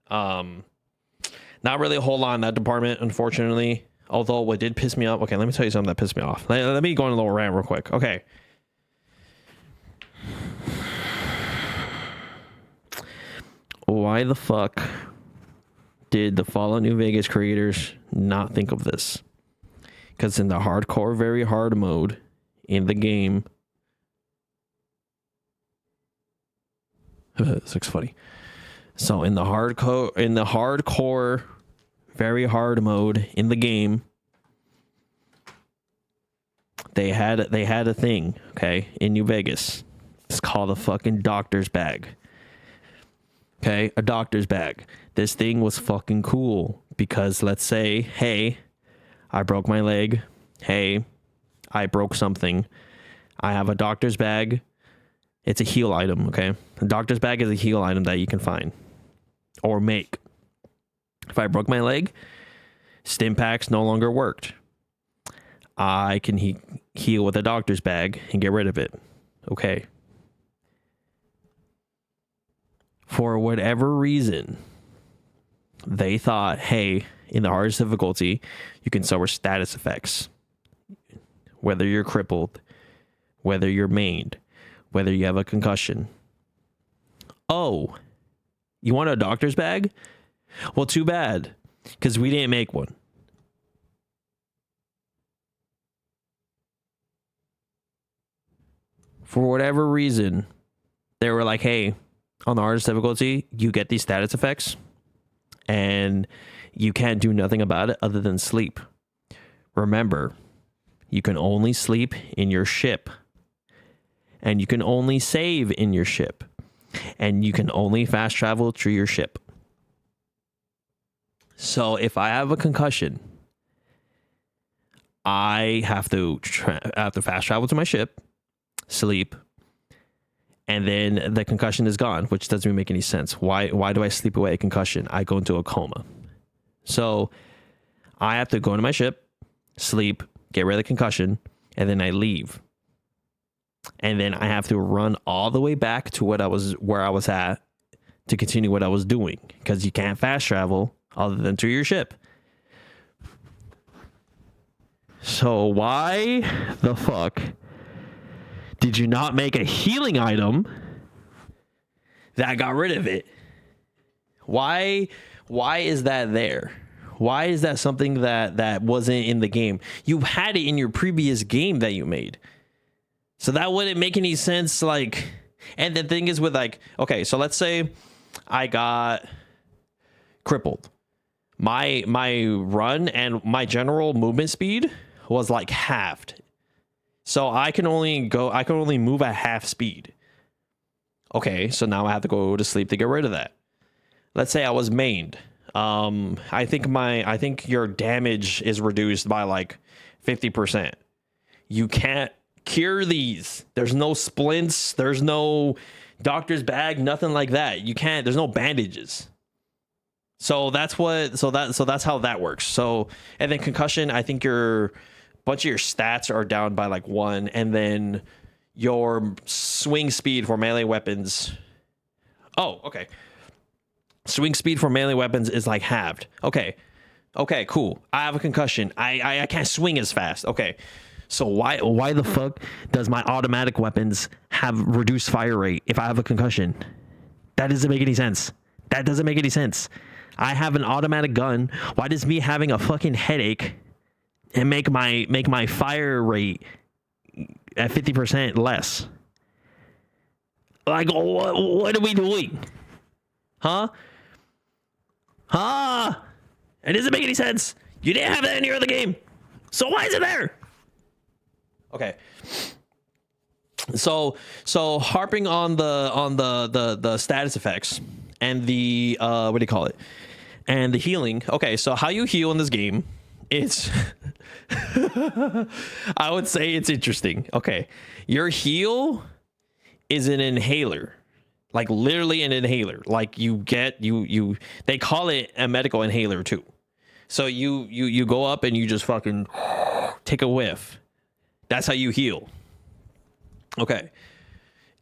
Not really a whole lot in that department, unfortunately. Although what did piss me off... Okay, let me tell you something that pissed me off. Let me go on a little rant real quick. Okay. Why the fuck did the Fallout New Vegas creators not think of this? Because in the hardcore, very hard mode in the game... This looks funny. So in the hardcore, very hard mode in the game, they had a thing, okay, in New Vegas. It's called a fucking doctor's bag. Okay, a doctor's bag. This thing was fucking cool because let's say, hey, I broke my leg. Hey, I broke something. I have a doctor's bag. It's a heal item, okay? A doctor's bag is a heal item that you can find or make. If I broke my leg, stim packs no longer worked. I can heal with a doctor's bag and get rid of it. Okay. For whatever reason, they thought, hey, in the hardest difficulty, you can suffer status effects. Whether you're crippled, whether you're maimed, whether you have a concussion. Oh, you want a doctor's bag? Well, too bad, because we didn't make one. For whatever reason, they were like, hey, on the hardest difficulty, you get these status effects, and you can't do nothing about it other than sleep. Remember, you can only sleep in your ship. And you can only save in your ship. And you can only fast travel through your ship. So if I have a concussion, I have to fast travel to my ship, sleep, and then the concussion is gone, which doesn't make any sense. Why do I sleep away a concussion? I go into a coma. So I have to go into my ship, sleep, get rid of the concussion, and then I leave. And then I have to run all the way back to where I was at to continue what I was doing, because you can't fast travel other than through your ship. So why the fuck did you not make a healing item that got rid of it? Why is that there? Why is that something that wasn't in the game? You had it in your previous game that you made. So that wouldn't make any sense. Like, and the thing is with like, okay, so let's say I got crippled. My run and my general movement speed was like halved. So I can only move at half speed. Okay, so now I have to go to sleep to get rid of that. Let's say I was mained. I think your damage is reduced by like 50%. You can't cure these. There's no splints, there's no doctor's bag, nothing like that. You can't, there's no bandages. So that's how that works. So, and then concussion, I think your bunch of your stats are down by like 1, and then your swing speed for melee weapons. Oh, okay. Swing speed for melee weapons is like halved. Okay, cool. I have a concussion. I can't swing as fast. Okay, so why the fuck does my automatic weapons have reduced fire rate if I have a concussion? That doesn't make any sense. I have an automatic gun. Why does me having a fucking headache and make my fire rate at 50% less? Like, what are we doing? Huh? It doesn't make any sense. You didn't have that in your other game, so why is it there? Okay. So harping on the status effects and the what do you call it? And the healing. Okay, so how you heal in this game, it's I would say it's interesting. Okay. Your heal is an inhaler. Like literally an inhaler. Like you get they call it a medical inhaler too. So you go up and you just fucking take a whiff. That's how you heal. Okay.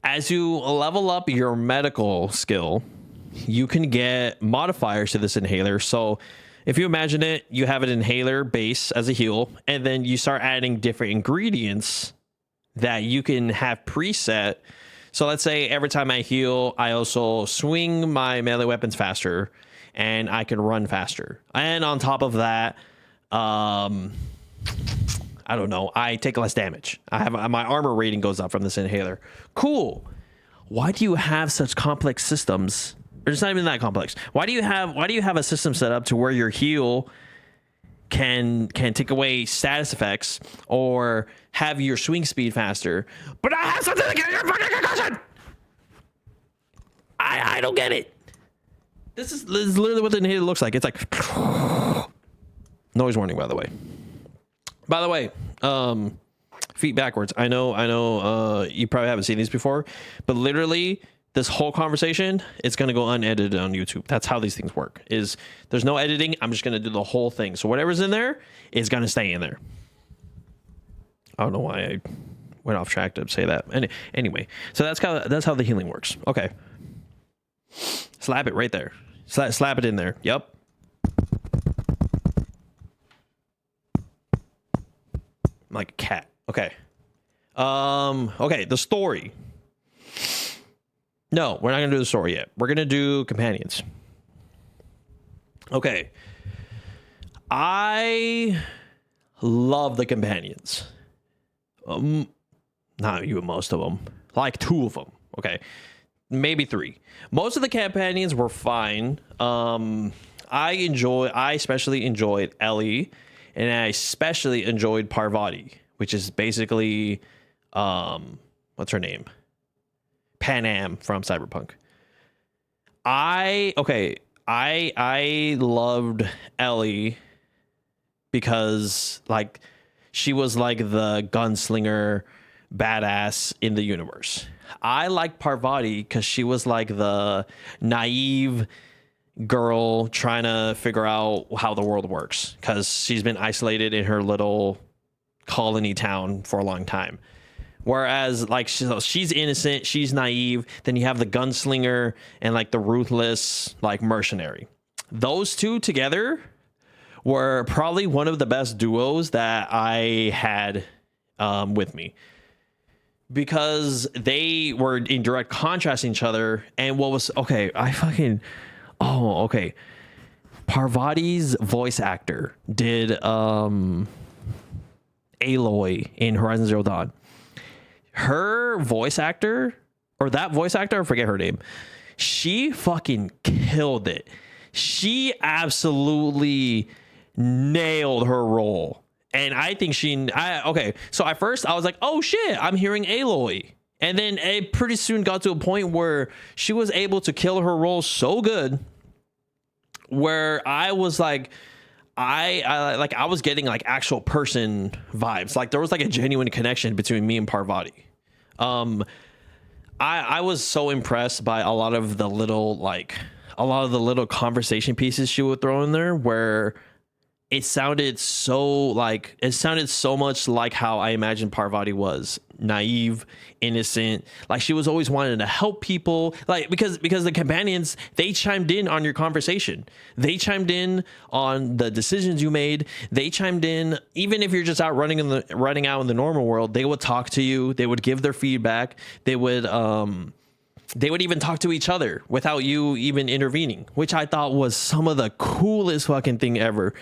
As you level up your medical skill, you can get modifiers to this inhaler. So if you imagine it, you have an inhaler base as a heal, and then you start adding different ingredients that you can have preset. So let's say every time I heal, I also swing my melee weapons faster, and I can run faster. And on top of that, I don't know, I take less damage. I have my armor rating goes up from this inhaler. Cool. Why do you have such complex systems? Or it's not even that complex. Why do you have a system set up to where your heal can take away status effects or have your swing speed faster, but I have something to get your fucking concussion? I don't get it. This is literally what the inhaler looks like. It's like noise warning, by the way. Feet backwards. I know you probably haven't seen these before, but literally this whole conversation, it's going to go unedited on YouTube. That's how these things work. Is there's no editing. I'm just going to do the whole thing. So whatever's in there is going to stay in there. I don't know why I went off track to say that. Anyway, so that's how the healing works. Okay. Slap it right there. Slap it in there. Yep. Like a cat. Okay. Okay, the story. No, we're not going to do the story yet. We're going to do companions. Okay. I love the companions. Not even most of them. Like 2 of them. Okay. Maybe 3. Most of the companions were fine. I especially enjoyed Ellie, and I especially enjoyed Parvati, which is basically what's her name? Pan Am from Cyberpunk. I loved Ellie because like she was like the gunslinger badass in the universe. I liked Parvati because she was like the naive girl trying to figure out how the world works because she's been isolated in her little colony town for a long time. Whereas like she's innocent, she's naive. Then you have the gunslinger and like the ruthless like mercenary. Those 2 together were probably one of the best duos that I had with me. because they were in direct contrast to each other. And what was okay, Parvati's voice actor did Aloy in Horizon Zero Dawn. Her voice actor, or that voice actor, I forget her name, she fucking killed it. She absolutely nailed her role. And I think so at first I was like, oh shit, I'm hearing Aloy. And then it pretty soon got to a point where she was able to kill her role so good where I was like, I was getting like actual person vibes. Like there was like a genuine connection between me and Parvati. I was so impressed by a lot of the little conversation pieces she would throw in there where it sounded so much like how I imagined Parvati was. Naive, innocent, like she was always wanting to help people, like because the companions, they chimed in on your conversation, they chimed in on the decisions you made, they chimed in even if you're just out running out in the normal world. They would talk to you, they would give their feedback, they would even talk to each other without you even intervening, which I thought was some of the coolest fucking thing ever.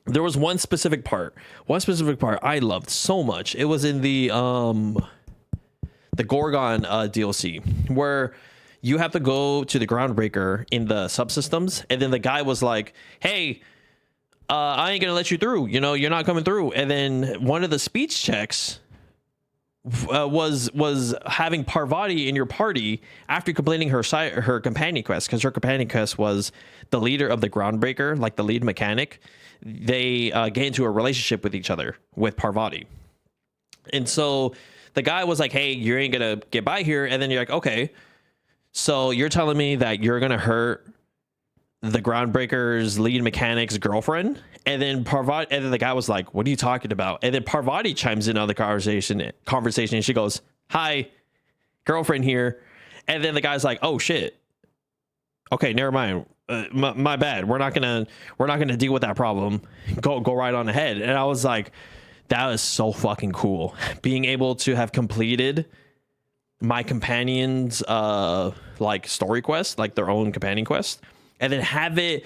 There was one specific part I loved so much. It was in the Gorgon DLC where you have to go to the Groundbreaker in the subsystems, and then the guy was like, hey, I ain't gonna let you through, you're not coming through. And then one of the speech checks was having Parvati in your party after completing her companion quest, because her companion quest was the leader of the Groundbreaker, like the lead mechanic. They get into a relationship with each other with Parvati. And so the guy was like, hey, you ain't gonna get by here. And then you're like, okay, so you're telling me that you're gonna hurt the Groundbreaker's lead mechanic's girlfriend? And then the guy was like, what are you talking about? And then Parvati chimes in on the conversation, and she goes, hi, girlfriend here. And then the guy's like, oh shit, okay, never mind. My bad. We're not gonna deal with that problem. Go right on ahead. And I was like, that was so fucking cool. Being able to have completed my companions like story quest, like their own companion quest, and then have it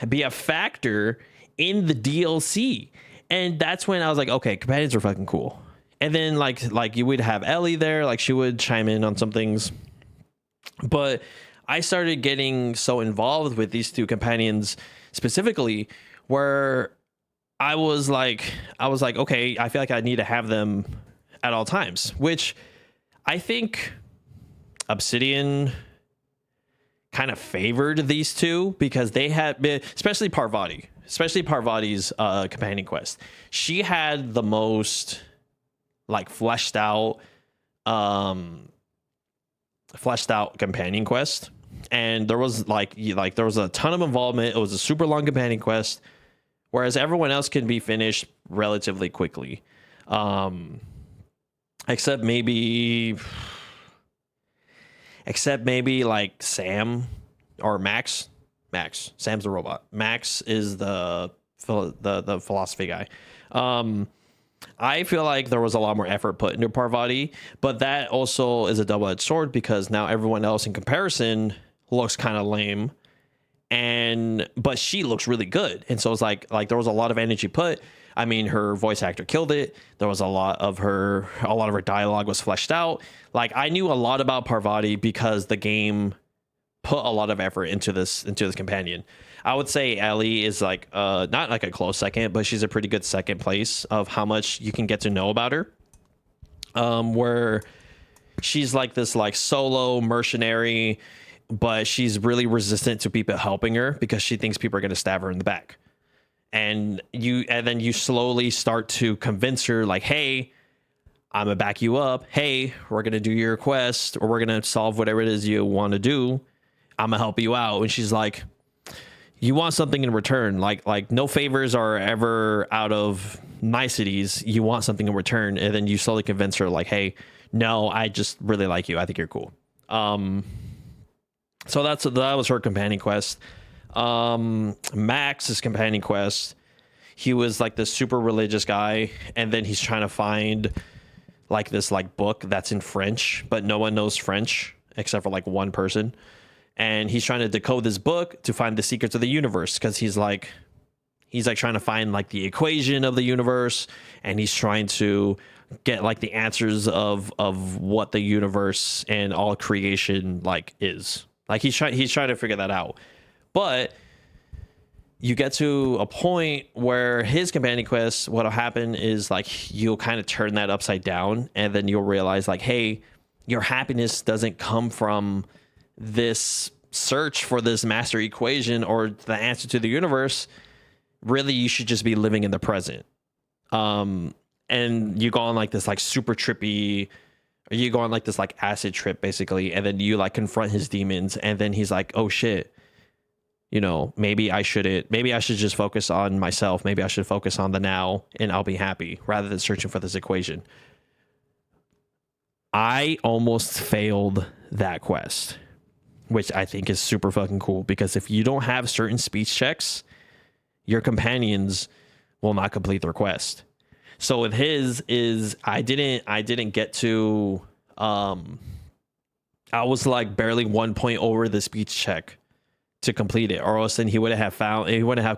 be a factor in the DLC. And that's when I was like, okay, companions are fucking cool. And then like you would have Ellie there, like she would chime in on some things. But I started getting so involved with these two companions specifically where I was like, okay, I feel like I need to have them at all times, which I think Obsidian kind of favored these two because they had, especially Parvati's companion quest. She had the most like fleshed out companion quest. And there was there was a ton of involvement. It was a super long companion quest, whereas everyone else can be finished relatively quickly, except maybe like Sam or Max. Sam's the robot. Max is the philosophy guy. I feel like there was a lot more effort put into Parvati, but that also is a double-edged sword because now everyone else in comparison looks kind of lame, but she looks really good. And so it's like there was a lot of energy put. I mean, her voice actor killed it. There was a lot of her dialogue was fleshed out. Like I knew a lot about Parvati because the game put a lot of effort into this companion. I would say Ellie is like not like a close second, but she's a pretty good second place of how much you can get to know about her. Where she's like this like solo mercenary, but she's really resistant to people helping her because she thinks people are going to stab her in the back. And then you slowly start to convince her like, hey, I'm gonna back you up. Hey, we're going to do your quest, or we're going to solve whatever it is you want to do. I'm gonna help you out. And she's like, you want something in return. Like no favors are ever out of niceties. You want something in return. And then you slowly convince her like, hey, no, I just really like you. I think you're cool. So that was her companion quest. Max's companion quest, he was like this super religious guy, and then he's trying to find like this like book that's in French, but no one knows French except for like one person. And he's trying to decode this book to find the secrets of the universe, because he's like trying to find like the equation of the universe, and he's trying to get like the answers of what the universe and all creation like is. Like he's trying to figure that out. But you get to a point where his companion quest, what'll happen is like you'll kind of turn that upside down, and then you'll realize like, hey, your happiness doesn't come from this search for this master equation or the answer to the universe. Really, you should just be living in the present. And you go on like this like super trippy, or you go on like this like acid trip basically, and then you like confront his demons, and then he's like, oh shit, you know, maybe I should just focus on myself. Maybe I should focus on the now, and I'll be happy, rather than searching for this equation. I almost failed that quest, which I think is super fucking cool, because if you don't have certain speech checks, your companions will not complete their quest. So with his is I didn't get to I was like barely 1 point over the speech check to complete it, or else then he wouldn't have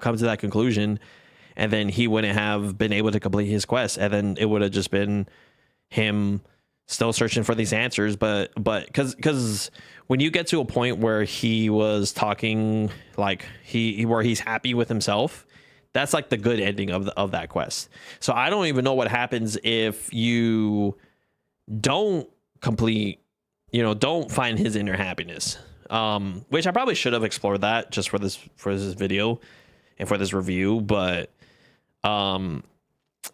come to that conclusion, and then he wouldn't have been able to complete his quest, and then it would have just been him still searching for these answers. But because when you get to a point where he was talking like where he's happy with himself, that's like the good ending of that quest. So I don't even know what happens if you don't complete, you know, don't find his inner happiness. Which I probably should have explored that just for this video and for this review, but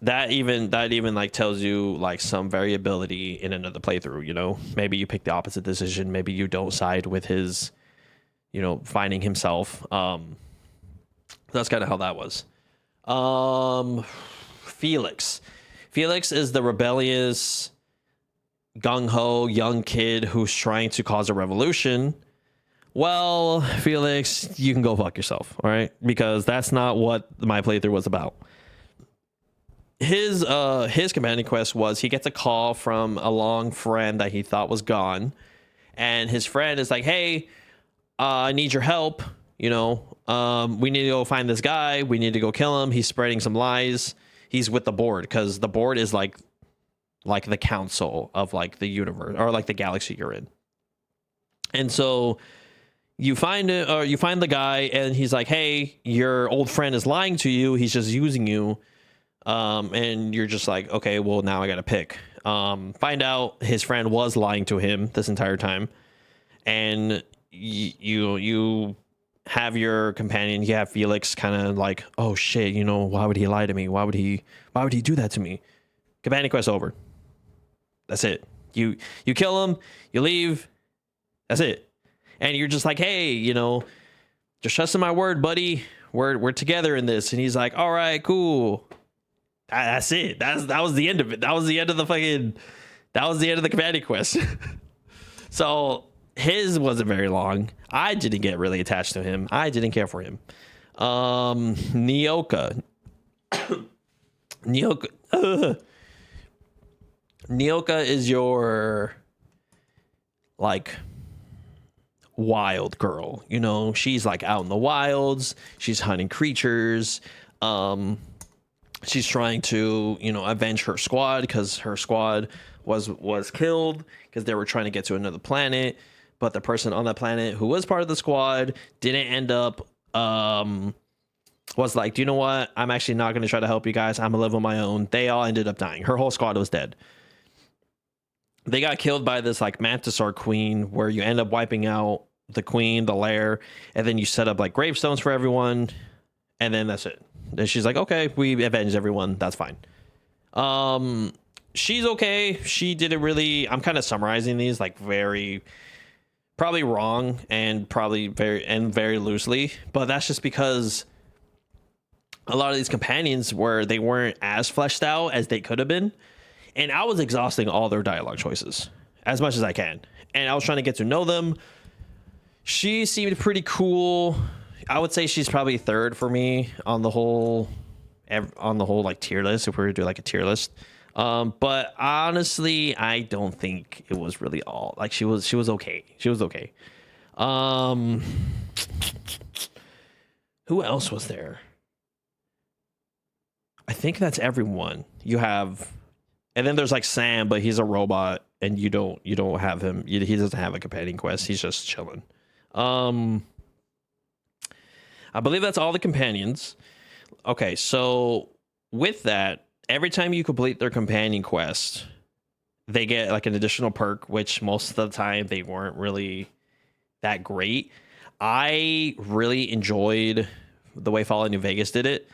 that even like tells you like some variability in another playthrough. You know, maybe you pick the opposite decision, maybe you don't side with his, you know, finding himself. That's kind of how that was. Felix is the rebellious, gung-ho young kid who's trying to cause a revolution. Well, Felix, you can go fuck yourself, all right? Because that's not what my playthrough was about. His companion quest was he gets a call from a long friend that he thought was gone, and his friend is like, hey, I need your help, you know, we need to go find this guy, we need to go kill him, he's spreading some lies, he's with the board, because the board is like the council of like the universe, or like the galaxy you're in. And so you find the guy, and he's like, hey, your old friend is lying to you, he's just using you. And you're just like, okay, well, now I gotta pick. Find out his friend was lying to him this entire time, and you have your companion, you have Felix, kind of like, oh shit, you know, why would he lie to me? Why would he do that to me? Companion quest over. That's it. You kill him, you leave. That's it. And you're just like, hey, you know, just trust in my word, buddy. We're together in this. And he's like, all right, cool. That's it. That was the end of it. That was the end of the companion quest. So his wasn't very long. I didn't get really attached to him. I didn't care for him. Nyoka is your like wild girl. You know, she's like out in the wilds. She's hunting creatures. She's trying to, you know, avenge her squad, because her squad was killed because they were trying to get to another planet, but the person on that planet who was part of the squad didn't end up, was like, do you know what? I'm actually not going to try to help you guys. I'm going to live on my own. They all ended up dying. Her whole squad was dead. They got killed by this like Mantisaur queen, where you end up wiping out the queen, the lair, and then you set up like gravestones for everyone, and then that's it. And she's like, okay, we avenged everyone. That's fine. She's okay. She didn't really, I'm kind of summarizing these like very, probably wrong, and probably very loosely, but that's just because a lot of these companions they weren't as fleshed out as they could have been. And I was exhausting all their dialogue choices as much as I can. And I was trying to get to know them. She seemed pretty cool. I would say she's probably third for me on the whole like tier list, if we were to do like a tier list. But honestly, I don't think it was really all like she was okay. She was okay. Um, who else was there? I think that's everyone. You have, and then there's like Sam, but he's a robot, and you don't have him. He doesn't have a companion quest. He's just chilling. I believe that's all the companions. Okay, so with that, every time you complete their companion quest, they get like an additional perk, which most of the time they weren't really that great. I really enjoyed the way Fallout New Vegas did it,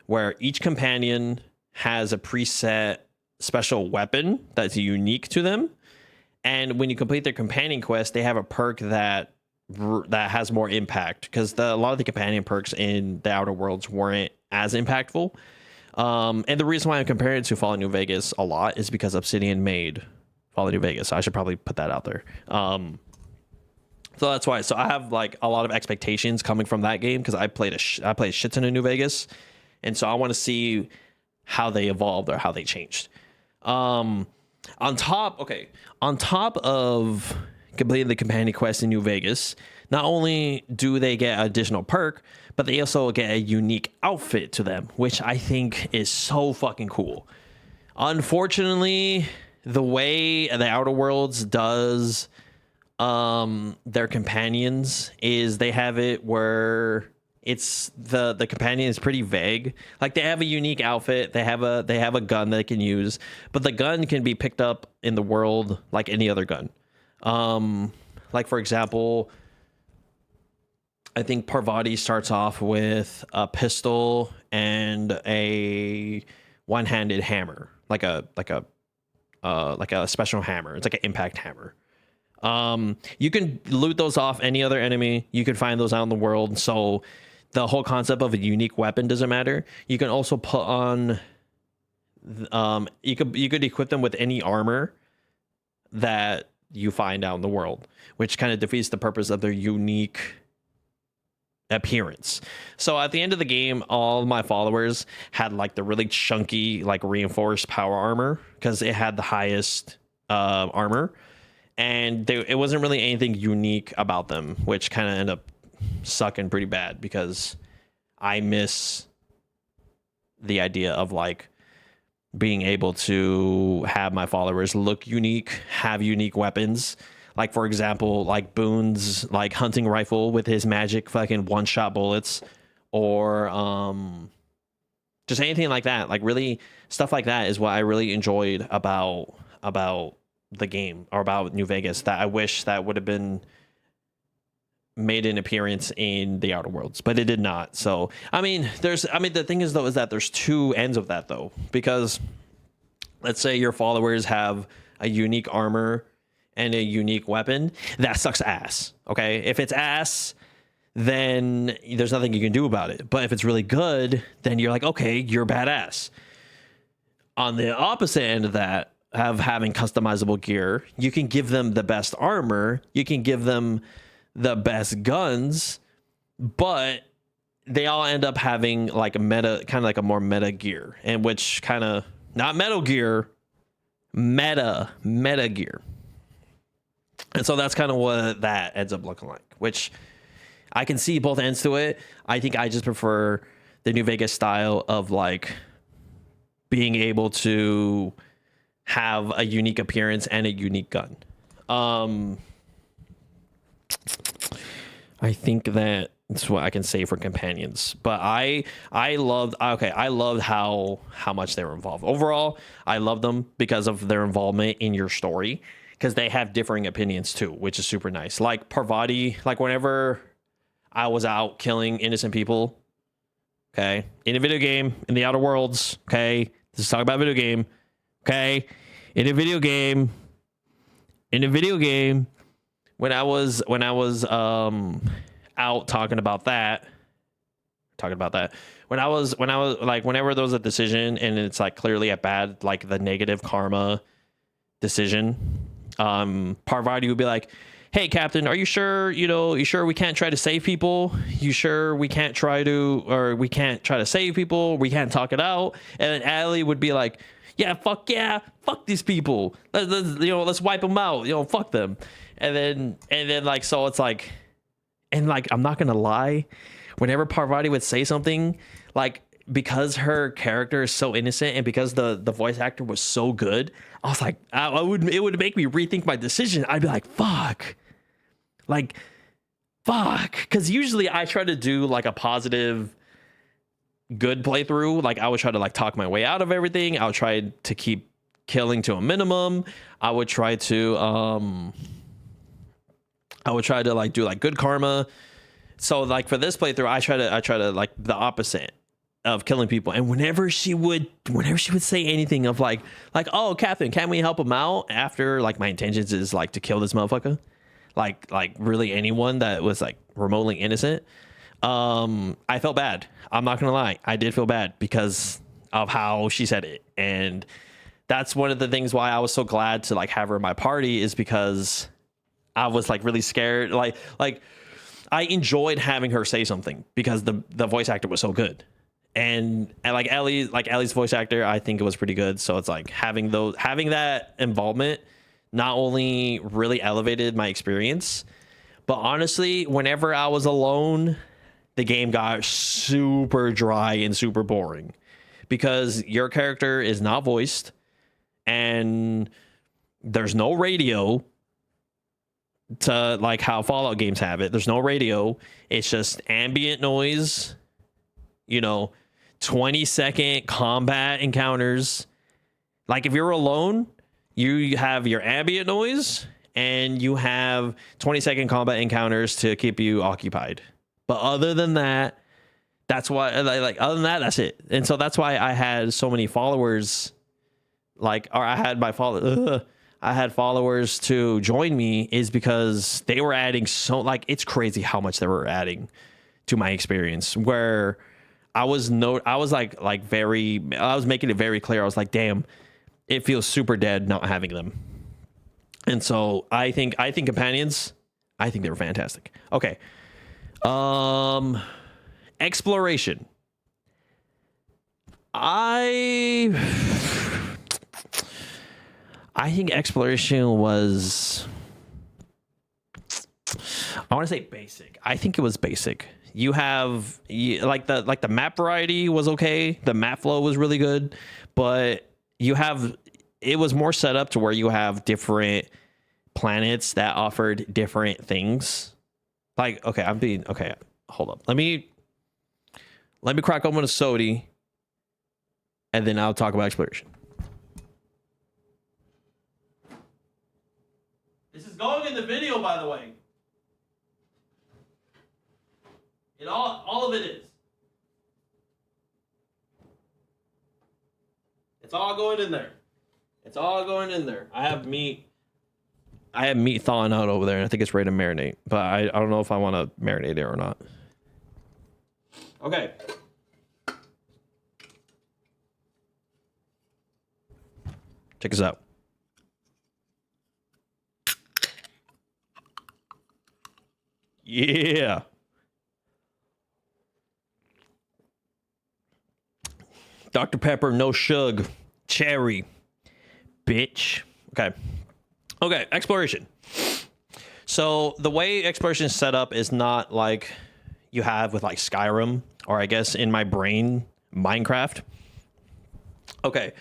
where each companion has a preset special weapon that's unique to them. And when you complete their companion quest, they have a perk that has more impact, because a lot of the companion perks in the Outer Worlds weren't as impactful. And the reason why I'm comparing it to Fallout New Vegas a lot is because Obsidian made Fallout New Vegas. So I should probably put that out there. So that's why. So I have like a lot of expectations coming from that game, because I played a shit ton of New Vegas, and so I want to see how they evolved or how they changed. On top of completing the companion quest in New Vegas, not only do they get additional perk, but they also get a unique outfit to them, which I think is so fucking cool. Unfortunately, the way the Outer Worlds does their companions is they have it where it's the companion is pretty vague. Like, they have a unique outfit, they have a gun that they can use, but the gun can be picked up in the world like any other gun. Like, for example, I think Parvati starts off with a pistol and a one-handed hammer, like a special hammer. It's like an impact hammer. You can loot those off any other enemy. You can find those out in the world. So the whole concept of a unique weapon doesn't matter. You can also put on, you could equip them with any armor that you find out in the world, which kind of defeats the purpose of their unique appearance. So at the end of the game, all my followers had like the really chunky, like reinforced power armor, because it had the highest armor, and it wasn't really anything unique about them, which kind of ended up sucking pretty bad, because I miss the idea of like being able to have my followers look unique, have unique weapons. Like, for example, like Boone's like hunting rifle with his magic fucking one-shot bullets, or just anything like that. Like, really, stuff like that is what I really enjoyed about the game, or about New Vegas, that I wish that would have been made an appearance in the Outer Worlds, but it did not. So the thing is though, is that there's two ends of that though, because let's say your followers have a unique armor and a unique weapon, that sucks ass. Okay, if it's ass, then there's nothing you can do about it. But if it's really good, then you're like, okay, you're badass. On the opposite end of that, of having customizable gear, you can give them the best armor, you can give them the best guns, but they all end up having like a meta, kind of like a more meta gear, and which kind of, not Metal Gear, meta gear. And so that's kind of what that ends up looking like, which I can see both ends to it. I think I just prefer the New Vegas style of like being able to have a unique appearance and a unique gun. I think that's what I can say for companions. But I loved how much they were involved. Overall, I love them because of their involvement in your story, because they have differing opinions too, which is super nice. Like Parvati, like whenever I was out killing innocent people, okay, in a video game, in the Outer Worlds, okay, this is talking about video game, okay, in a video game, when I was out talking about that, when I was like, whenever there was a decision and it's like clearly a bad, like the negative karma decision, Parvati would be like, hey Captain, are you sure, you sure we can't try to save people? You sure we can't try to save people? We can't talk it out? And then Allie would be like, yeah, fuck these people. Let's wipe them out. Fuck them. And then like, so it's like, and like, I'm not gonna lie, whenever Parvati would say something, like, because her character is so innocent and because the voice actor was so good, I was like, it would make me rethink my decision. I'd be like, fuck, because usually I try to do like a positive, good playthrough. Like, I would try to like talk my way out of everything. I would try to keep killing to a minimum. I would try to like do like good karma. So like for this playthrough, I try to like the opposite of killing people. And whenever she would say anything of like, oh, Captain, can we help him out? After like my intentions is like to kill this motherfucker, like really anyone that was like remotely innocent. I felt bad. I'm not gonna lie, I did feel bad because of how she said it, and that's one of the things why I was so glad to like have her in my party, is because I was like really scared. Like I enjoyed having her say something because the voice actor was so good. And like Ellie's voice actor, I think it was pretty good. So it's like having that involvement not only really elevated my experience, but honestly, whenever I was alone, the game got super dry and super boring because your character is not voiced and there's no radio to like how Fallout games have it. There's no radio. It's just ambient noise, 20-second combat encounters. Like if you're alone, you have your ambient noise and you have 20-second combat encounters to keep you occupied. But other than that, that's why other than that, that's it. And so that's why I had so many followers, I had followers to join me, is because they were adding it's crazy how much they were adding to my experience, where I was making it very clear. I was like, damn, it feels super dead not having them. And so I think companions, I think they were fantastic. Okay. Exploration. I think exploration was, I want to say basic. I think it was basic. You have the map variety was okay. The map flow was really good, but it was more set up to where you have different planets that offered different things. Okay, hold up. Let me crack open a sody and then I'll talk about exploration. This is going in the video, by the way. All of it is. It's all going in there. It's all going in there. I have meat thawing out over there, and I think it's ready to marinate. But I don't know if I want to marinate it or not. Okay. Check this out. Yeah. Dr. Pepper, no shug. Cherry. Bitch. Okay, exploration. So the way exploration is set up is not like you have with like Skyrim, or I guess in my brain, Minecraft. Okay.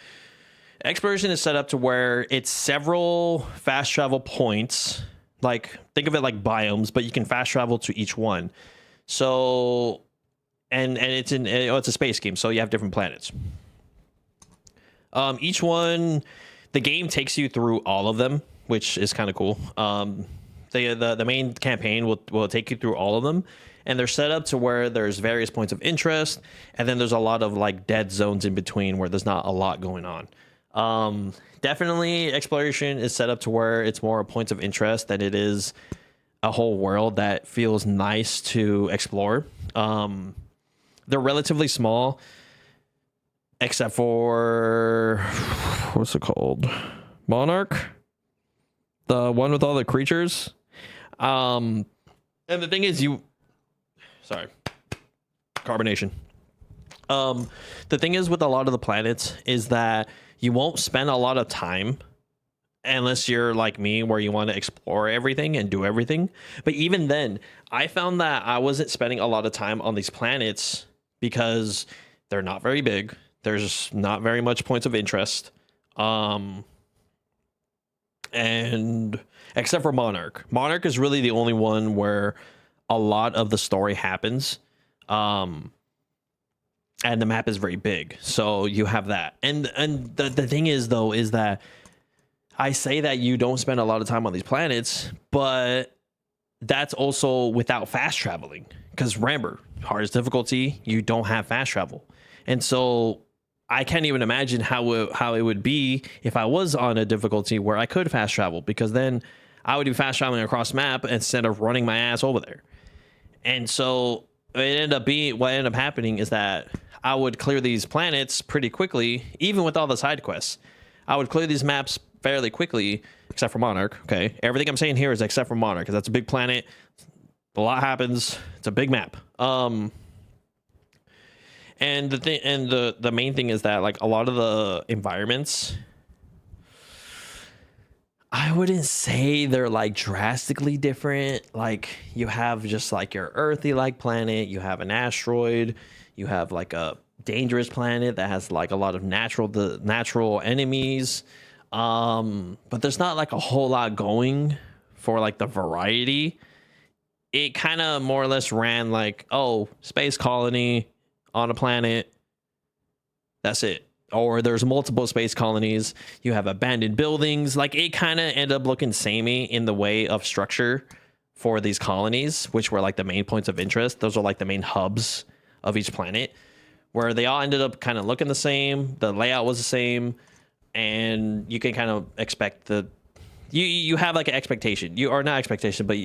Exploration is set up to where it's several fast travel points. Like, think of it like biomes, but you can fast travel to each one. So, and it's it's a space game, so you have different planets. Each one, the game takes you through all of them, which is kind of cool. The main campaign will take you through all of them, and they're set up to where there's various points of interest, and then there's a lot of like dead zones in between where there's not a lot going on. Definitely exploration is set up to where it's more points of interest than it is a whole world that feels nice to explore. They're relatively small, except for, what's it called? Monarch? The one with all the creatures. And the thing is carbonation. The thing is with a lot of the planets is that you won't spend a lot of time unless you're like me where you want to explore everything and do everything. But even then, I found that I wasn't spending a lot of time on these planets because they're not very big. There's not very much points of interest. And except for Monarch. Monarch is really the only one where a lot of the story happens. And the map is very big. So you have that. And the thing is though, is that I say that you don't spend a lot of time on these planets, but that's also without fast traveling. Because remember, hardest difficulty, you don't have fast travel. And so I can't even imagine how it would be if I was on a difficulty where I could fast travel, because then I would be fast traveling across map instead of running my ass over there. And so what ended up happening is that I would clear these planets pretty quickly, even with all the side quests. I would clear these maps fairly quickly, except for Monarch. Okay, everything I'm saying here is except for Monarch, because that's a big planet. A lot happens. It's a big map. And the thing, and the main thing is that like a lot of the environments, I wouldn't say they're like drastically different. Like you have just like your earthy like planet, you have an asteroid, you have like a dangerous planet that has like a lot of natural enemies. But there's not like a whole lot going for like the variety. It kind of more or less ran like, oh, space colony on a planet. That's it. Or there's multiple space colonies. You have abandoned buildings. Like it kind of ended up looking samey in the way of structure for these colonies, which were like the main points of interest. Those are like the main hubs of each planet, where they all ended up kind of looking the same. The layout was the same. And you can kind of expect you have like an expectation. You are not expectation, but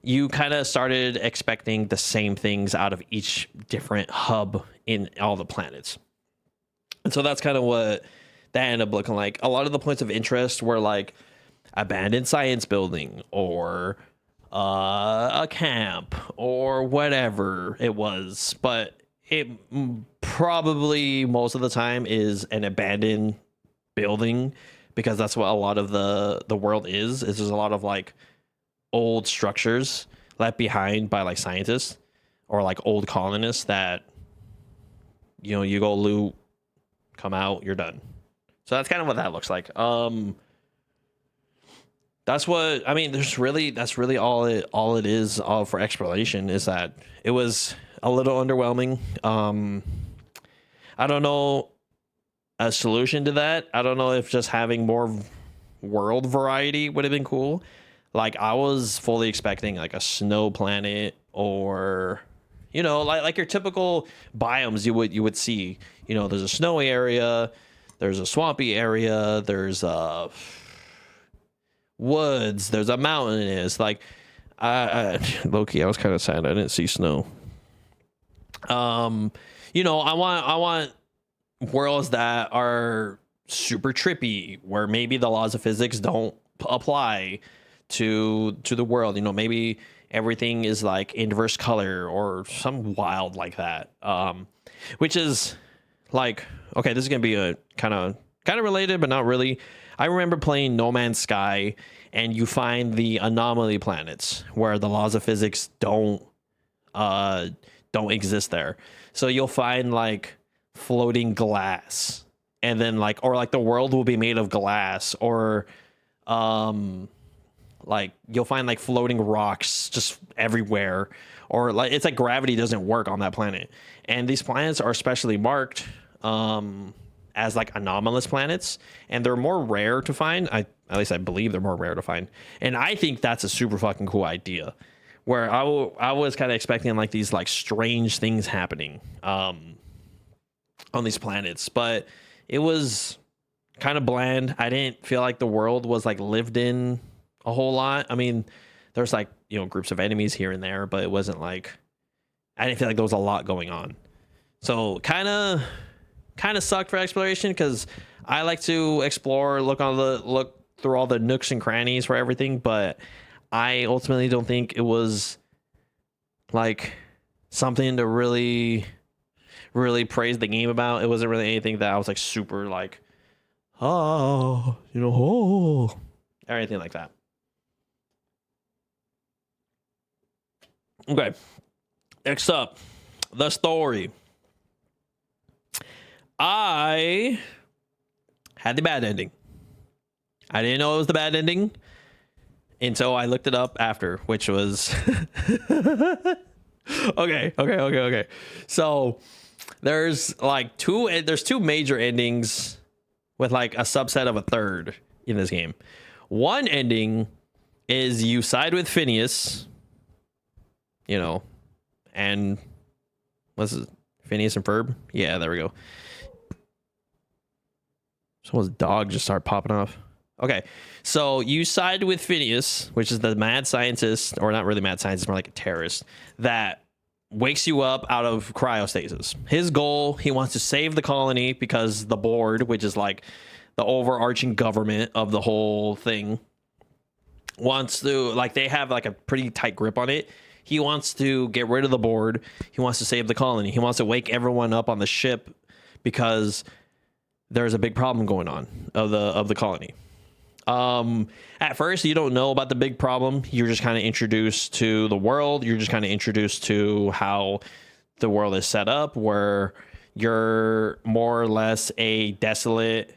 you kind of started expecting the same things out of each different hub in all the planets. And so that's kind of what that ended up looking like. A lot of the points of interest were like abandoned science building or a camp or whatever it was. But it probably most of the time is an abandoned building, because that's what a lot of the world is there's a lot of like old structures left behind by like scientists or like old colonists that, you know, you go loot, come out, you're done. So that's kind of what that looks like. That's what I mean. That's really all it is for exploration, is that it was a little underwhelming. I don't know a solution to that. I don't know if just having more world variety would have been cool. Like I was fully expecting like a snow planet, or you know, like your typical biomes you would see. You know, there's a snowy area, there's a swampy area, there's woods, there's a mountainous. Like low-key, I was kind of sad I didn't see snow. You know, I want worlds that are super trippy, where maybe the laws of physics don't apply to the world. You know, maybe everything is like inverse color or some wild like that. Which is like, okay, this is gonna be a kind of related, but not really. I remember playing No Man's Sky, and you find the anomaly planets where the laws of physics don't exist there. So you'll find like floating glass, and then like, or like the world will be made of glass, or like you'll find like floating rocks just everywhere, or like it's like gravity doesn't work on that planet. And these planets are specially marked as like anomalous planets, and they're more rare to find. At least I believe they're more rare to find, and I think that's a super fucking cool idea. Where I was kind of expecting like these like strange things happening on these planets, but it was kind of bland. I didn't feel like the world was like lived in a whole lot. I mean, there's like, you know, groups of enemies here and there, but it wasn't like, I didn't feel like there was a lot going on. So kind of sucked for exploration, because I like to explore, look through all the nooks and crannies for everything, but I ultimately don't think it was like something to really praise the game about. It wasn't really anything that I was like super like, oh, oh, or anything like that. Okay. Next up, the story. I had the bad ending. I didn't know it was the bad ending until I looked it up after, which was okay. So there's two major endings with like a subset of a third in this game. One ending is you side with Phineas, and what's it? Phineas and Ferb? Yeah, there we go. Someone's dog just started popping off. Okay, so you side with Phineas, which is the mad scientist, or not really mad scientist, more like a terrorist, that wakes you up out of cryostasis. His goal, he wants to save the colony because the board, which is like the overarching government of the whole thing, wants to, like, they have like a pretty tight grip on it. He wants to get rid of the board. He wants to save the colony. He wants to wake everyone up on the ship because there's a big problem going on of the colony. At first, you don't know about the big problem. You're just kind of introduced to the world. You're just kind of introduced to how the world is set up, where you're more or less a desolate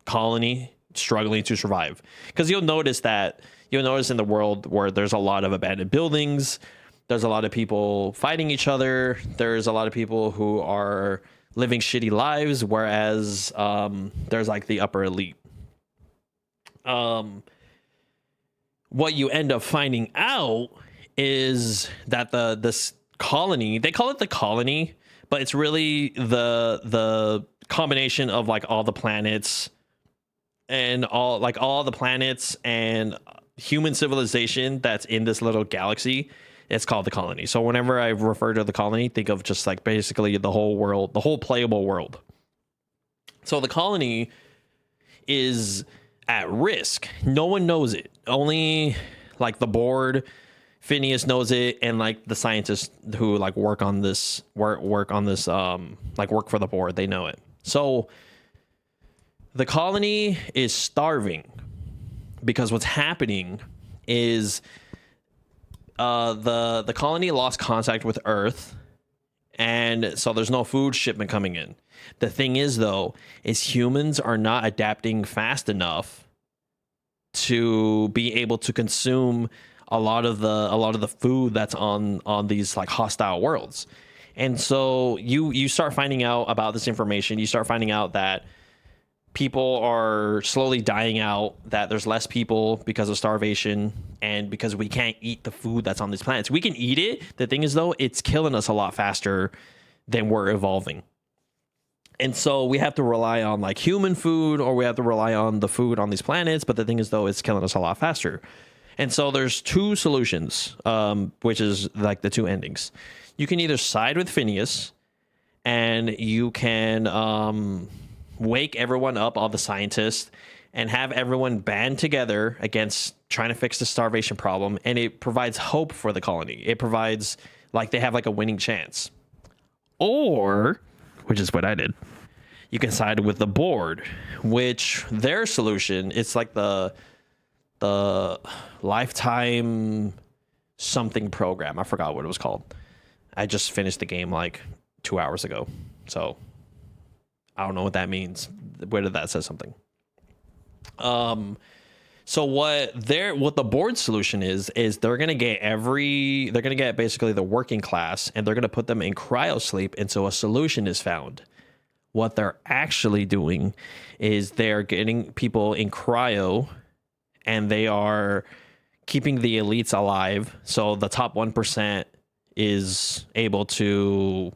colony struggling to survive. Because you'll notice in the world where there's a lot of abandoned buildings, there's a lot of people fighting each other, there's a lot of people who are living shitty lives, whereas there's like the upper elite. What you end up finding out is that this colony, they call it the colony, but it's really the combination of like all the planets and all the planets and human civilization that's in this little galaxy. It's called the colony. So whenever I refer to the colony, think of just like basically the whole world, the whole playable world. So the colony is at risk. No one knows it. Only like the board, Phineas knows it, and like the scientists who like work for the board, they know it. So the colony is starving because what's happening is the colony lost contact with Earth, and so there's no food shipment coming in. The thing is, though, is humans are not adapting fast enough to be able to consume a lot of the food that's on these like hostile worlds. And so you start finding out about this information. You start finding out that people are slowly dying out, that there's less people because of starvation and because we can't eat the food that's on these planets. We can eat it. The thing is, though, it's killing us a lot faster than we're evolving. And so we have to rely on like human food, or we have to rely on the food on these planets. But the thing is, though, it's killing us a lot faster. And so there's two solutions, which is like the two endings. You can either side with Phineas and you can wake everyone up, all the scientists, and have everyone band together against trying to fix the starvation problem. And it provides hope for the colony. It provides like they have like a winning chance. Or, which is what I did, you can side with the board, which their solution, it's like the lifetime something program. I forgot what it was called. I just finished the game like 2 hours ago. So I don't know what that means. Whether that says something. So what the board solution is they're gonna get basically the working class, and they're gonna put them in cryo sleep until a solution is found. What they're actually doing is they're getting people in cryo, and they are keeping the elites alive. So the top 1% is able to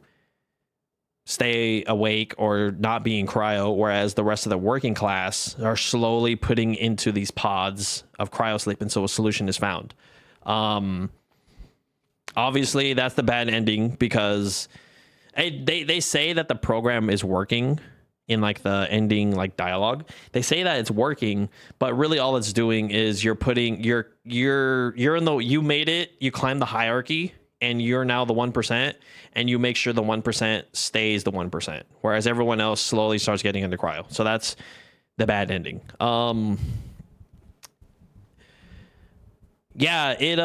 stay awake or not be in cryo, whereas the rest of the working class are slowly putting into these pods of cryo sleep until a solution is found. Obviously, that's the bad ending because they say that the program is working in like the ending like dialogue. They say that it's working, but really all it's doing is you're putting you're in the, you made it, you climbed the hierarchy, and you're now the 1%, and you make sure the 1% stays the 1%, whereas everyone else slowly starts getting into cryo. So that's the bad ending. Yeah, it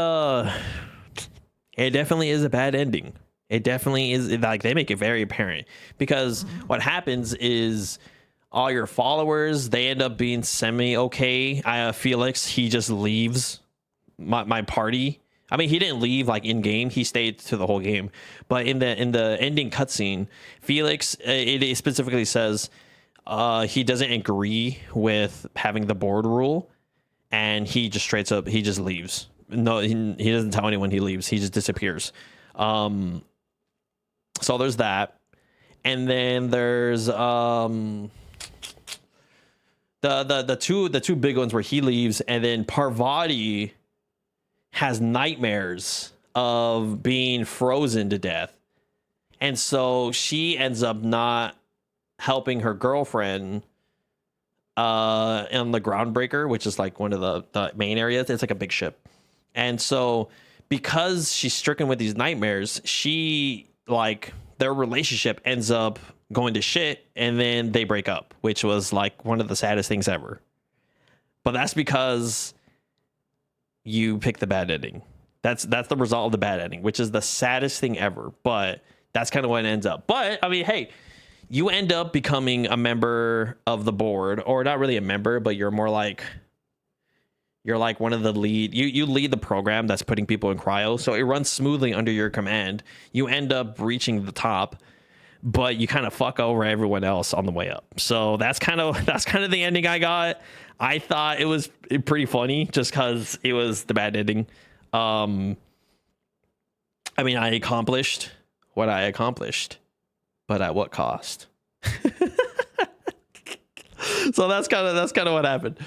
definitely is a bad ending. It definitely is. Like, they make it very apparent, because what happens is all your followers, they end up being semi okay. Felix, he just leaves my party. I mean, he didn't leave like in game; he stayed to the whole game. But in the ending cutscene, Felix, it specifically says he doesn't agree with having the board rule, and he just straight up he just leaves. No, he doesn't tell anyone he leaves. He just disappears. So there's that, and then there's the two big ones where he leaves, and then Parvati has nightmares of being frozen to death, and so she ends up not helping her girlfriend in the Groundbreaker, which is like one of the main areas. It's like a big ship, and so because she's stricken with these nightmares, their relationship ends up going to shit, and then they break up, which was like one of the saddest things ever. But that's because you pick the bad ending. That's the result of the bad ending, which is the saddest thing ever. But that's kind of what it ends up. But I mean, hey, you end up becoming a member of the board, or not really a member, but you're more like, you're like one of the lead. You lead the program that's putting people in cryo, so it runs smoothly under your command. You end up reaching the top, but you kind of fuck over everyone else on the way up. So that's kind of the ending I got. I thought it was pretty funny just because it was the bad ending. I mean, I accomplished what I accomplished, but at what cost? So that's kind of what happened.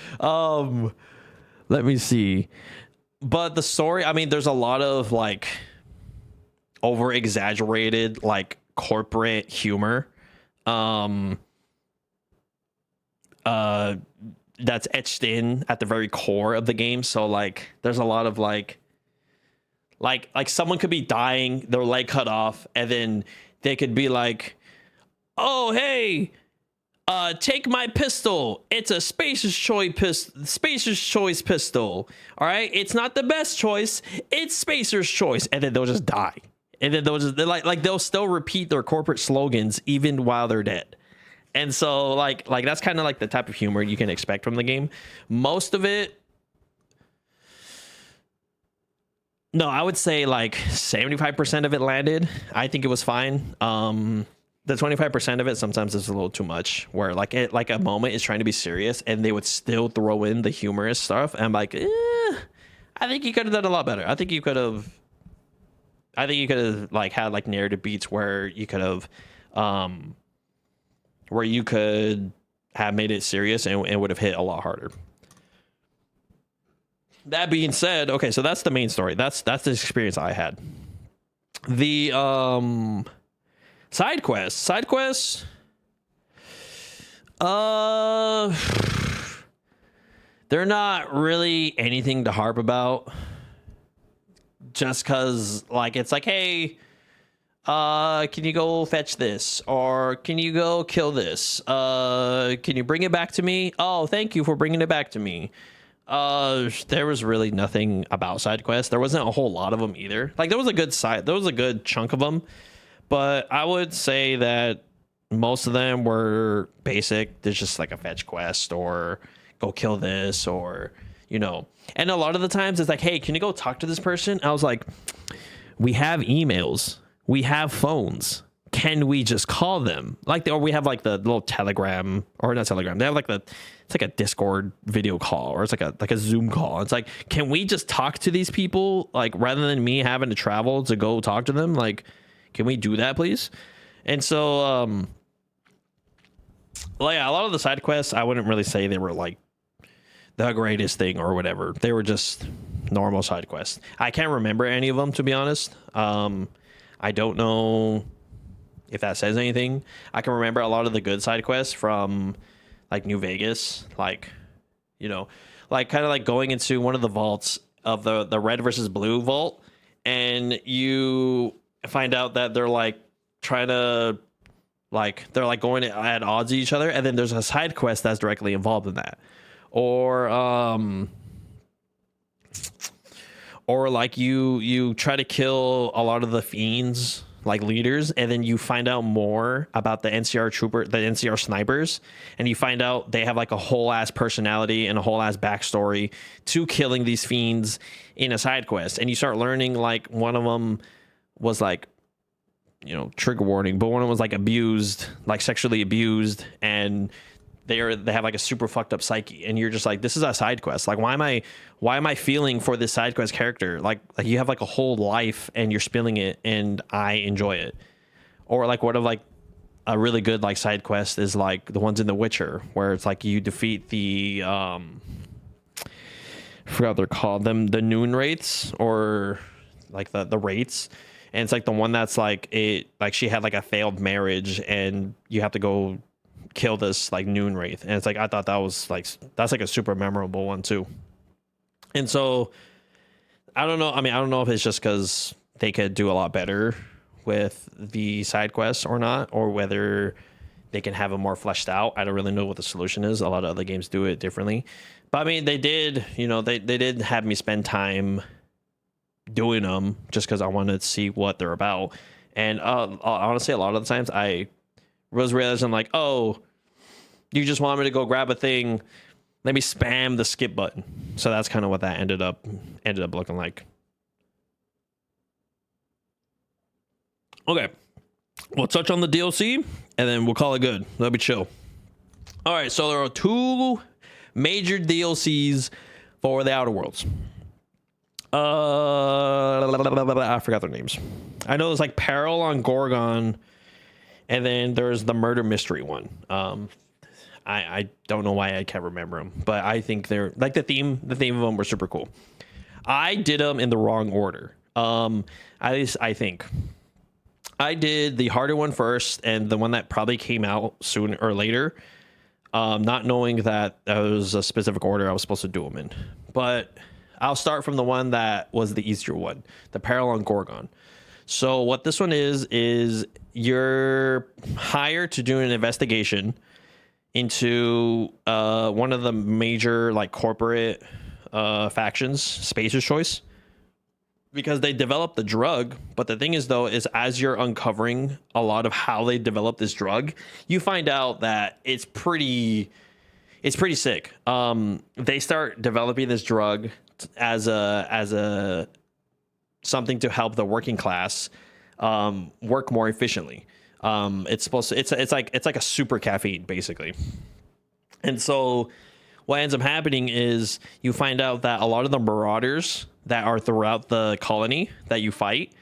Let me see. But the story, I mean, there's a lot of like over exaggerated like corporate humor that's etched in at the very core of the game. So like there's a lot of like someone could be dying, their leg cut off, and then they could be like, oh hey, take my pistol. It's a Spacer's Choice pistol. All right, it's not the best choice. It's Spacer's Choice, and then they'll just die. And then they'll still repeat their corporate slogans even while they're dead. And so like that's kind of like the type of humor you can expect from the game. Most of it, no, I would say like 75% of it landed. I think it was fine. The 25% of it sometimes is a little too much, where like a moment is trying to be serious and they would still throw in the humorous stuff. And I'm like, I think you could have done a lot better. I think you could have like had like narrative beats where you could have made it serious and would have hit a lot harder. That being said, okay, so that's the main story. That's the experience I had. The side quests, they're not really anything to harp about. Just cause like it's like, hey, can you go fetch this, or can you go kill this? Can you bring it back to me? Oh, thank you for bringing it back to me. There was really nothing about side quests. There wasn't a whole lot of them either. Like there was a good chunk of them, but I would say that most of them were basic. There's just like a fetch quest, or go kill this, or and a lot of the times it's like, hey, can you go talk to this person? I was like, we have emails, we have phones, can we just call them? Or we have like the little Telegram, or not Telegram, they have like it's like a Discord video call, or it's like a Zoom call. It's like, can we just talk to these people, like rather than me having to travel to go talk to them? Like, can we do that, please? And so well, yeah, a lot of the side quests, I wouldn't really say they were like the greatest thing or whatever. They were just normal side quests. I can't remember any of them, to be honest. I don't know if that says anything. I can remember a lot of the good side quests from like New Vegas, like kind of like going into one of the vaults of the red versus blue vault, and you find out that they're like trying to like they're like going at odds with each other, and then there's a side quest that's directly involved in that. Or like you try to kill a lot of the fiends, like leaders, and then you find out more about the NCR snipers, and you find out they have like a whole ass personality and a whole ass backstory to killing these fiends in a side quest. And you start learning, like, one of them was like, you know, trigger warning, but one of them was like abused, like sexually abused, and they have like a super fucked up psyche, and you're just like, this is a side quest. Like, why am I feeling for this side quest character? Like you have like a whole life and you're spilling it, and I enjoy it. Or like, what of like a really good like side quest is like the ones in The Witcher, where it's like you defeat the I forgot what they're called, the noon wraiths, or like the wraiths. And it's like the one that's like she had like a failed marriage, and you have to go kill this like noon wraith. And it's like, I thought that's like a super memorable one too. And so I don't know. I mean, I don't know if it's just because they could do a lot better with the side quests or not, or whether they can have them more fleshed out. I don't really know what the solution is. A lot of other games do it differently. But I mean, they did have me spend time doing them just because I wanted to see what they're about. And honestly, a lot of the times I was realizing, like, oh, you just want me to go grab a thing, let me spam the skip button. So that's kind of what that ended up looking like. Okay, we'll touch on the DLC and then we'll call it good. That'll be chill. All right, so there are 2 major DLCs for the Outer Worlds. I forgot their names. I know there's like Peril on Gorgon, and then there's the murder mystery one. I don't know why I can't remember them, but I think they're like the theme of them were super cool. I did them in the wrong order. At least I think I did the harder one first, and the one that probably came out sooner or later, not knowing that was a specific order I was supposed to do them in. But I'll start from the one that was the easier one, the Peril on Gorgon. So what this one is you're hired to do an investigation into one of the major like corporate factions, Spacer's Choice, because they developed the drug. But the thing is, though, is as you're uncovering a lot of how they developed this drug, you find out that it's pretty sick. They start developing this drug as a something to help the working class work more efficiently. It's like a super caffeine, basically. And so what ends up happening is you find out that a lot of the marauders that are throughout the colony that you fight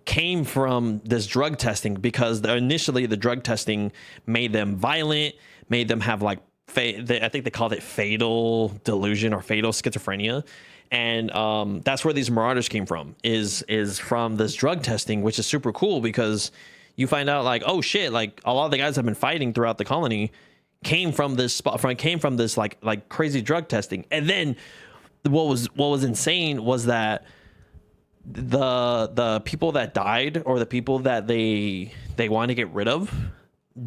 came from this drug testing, because initially the drug testing made them violent, made them have like I think they called it fatal delusion or fatal schizophrenia. And that's where these marauders came from, is from this drug testing, which is super cool, because you find out like, oh shit, like a lot of the guys that have been fighting throughout the colony came from this like crazy drug testing. And then what was insane was that the people that died, or the people that they wanted to get rid of,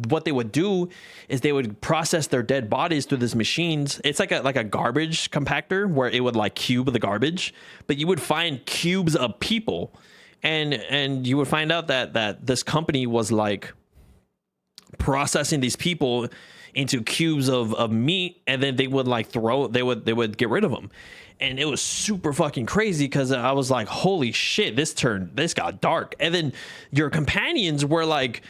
what they would do is they would process their dead bodies through these machines. It's like a garbage compactor where it would like cube the garbage, but you would find cubes of people, and you would find out that this company was like processing these people into cubes of meat, and then they would get rid of them. And it was super fucking crazy, because I was like, holy shit, this got dark. And then your companions were like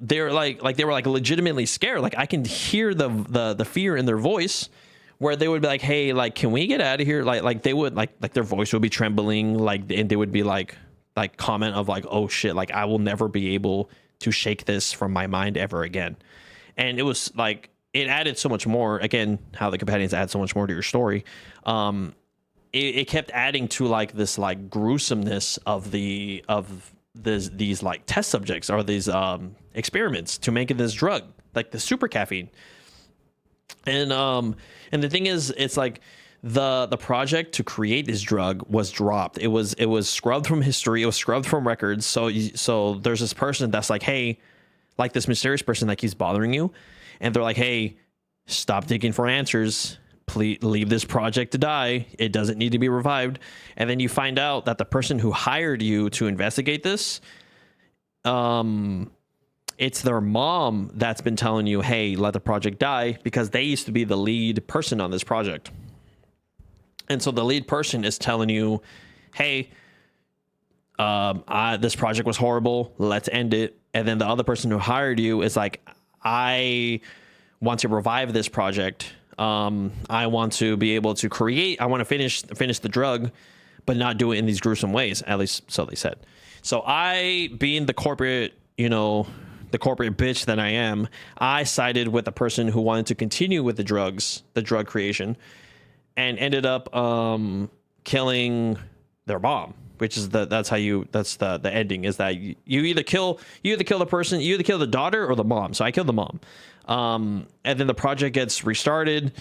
they were legitimately scared. Like I can hear the fear in their voice, where they would be like, hey, like, can we get out of here? Like they would like their voice would be trembling, like, and they would be like comment of like, oh shit, like I will never be able to shake this from my mind ever again. And it was like, it added so much more. Again, how the companions add so much more to your story. It kept adding to like this like gruesomeness of these like test subjects, or these experiments to make this drug, like the super caffeine. And the thing is, it's like the project to create this drug was dropped. It was scrubbed from history. It was scrubbed from records. So there's this person that's like, hey, like this mysterious person that keeps bothering you, and they're like, hey, stop digging for answers. Please leave this project to die. It doesn't need to be revived. And then you find out that the person who hired you to investigate this, it's their mom that's been telling you, hey, let the project die, because they used to be the lead person on this project. And so the lead person is telling you, hey, this project was horrible. Let's end it. And then the other person who hired you is like, I want to revive this project. I want to be able to I want to finish the drug, but not do it in these gruesome ways. At least so they said. So I, being the corporate, the corporate bitch that I am, I sided with the person who wanted to continue with the drug creation, and ended up killing their mom, which is that's the ending, is that you either kill the person, you either kill the daughter or the mom. So I killed the mom. And then the project gets restarted,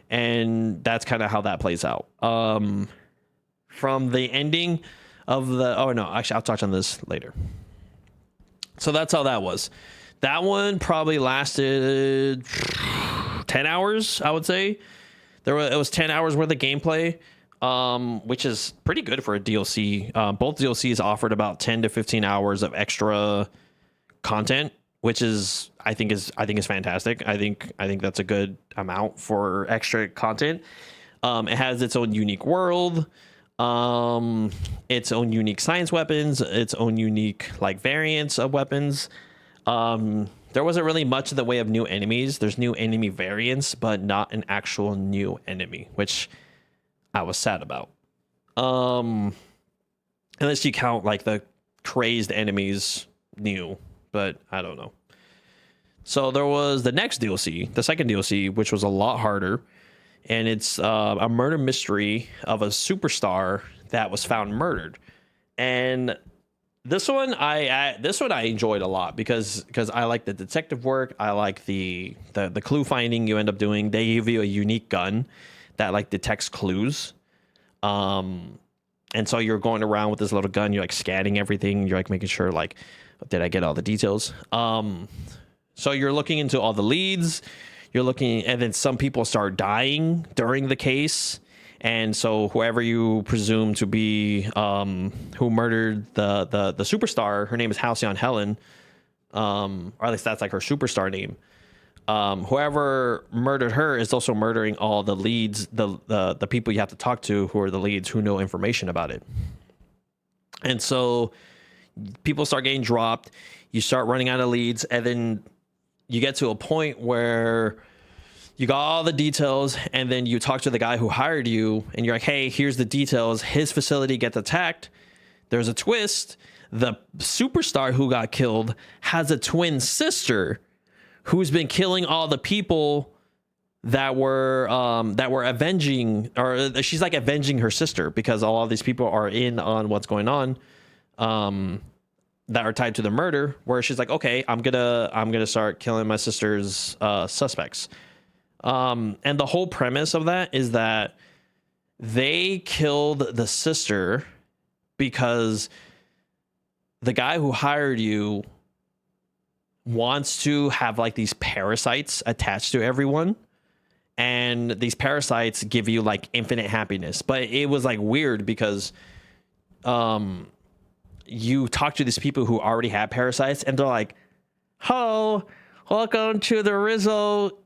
and that's kind of how that plays out. From the ending of actually I'll touch on this later. So that's how that was. That one probably lasted 10 hours, I would say. It was 10 hours worth of gameplay, which is pretty good for a DLC. Both DLCs offered about 10 to 15 hours of extra content, which is I think is fantastic. I think that's a good amount for extra content. It has its own unique world, its own unique science weapons, its own unique variants of weapons. There wasn't really much in the way of new enemies. There's new enemy variants, but not an actual new enemy, which I was sad about. Unless you count the crazed enemies new, but I don't know. So there was the next DLC, the second DLC, which was a lot harder, and it's a murder mystery of a superstar that was found murdered. And this one I enjoyed a lot because I like the detective work. I like the clue finding you end up doing. They give you a unique gun that detects clues. And so you're going around with this little gun, you're scanning everything, you're making sure did I get all the details? So you're looking into all the leads, and then some people start dying during the case. And so whoever you presume to be who murdered the superstar, her name is Halcyon Helen, or at least that's her superstar name. Whoever murdered her is also murdering all the leads, the people you have to talk to who are the leads who know information about it. And so people start getting dropped, you start running out of leads, and then you get to a point where you got all the details, and then you talk to the guy who hired you, and you're like, hey, here's the details. His facility gets attacked. There's a twist. The superstar who got killed has a twin sister who's been killing all the people that were avenging, or she's avenging her sister, because all of these people are in on what's going on, that are tied to the murder, where she's like, okay, I'm gonna start killing my sister's suspects. And the whole premise of that is that they killed the sister because the guy who hired you wants to have these parasites attached to everyone, and these parasites give you infinite happiness. But it was weird because you talk to these people who already have parasites, and they're like, oh, welcome to the Rizzo,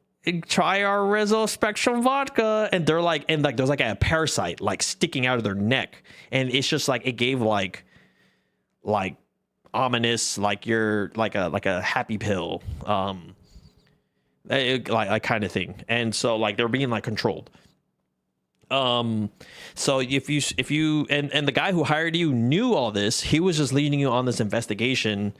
try our Rizzo Spectrum vodka. And they're there's a parasite sticking out of their neck, and it's just it gave ominous, you're a happy pill, kind of thing. And so they're being controlled. So if you and the guy who hired you knew all this, he was just leading you on this investigation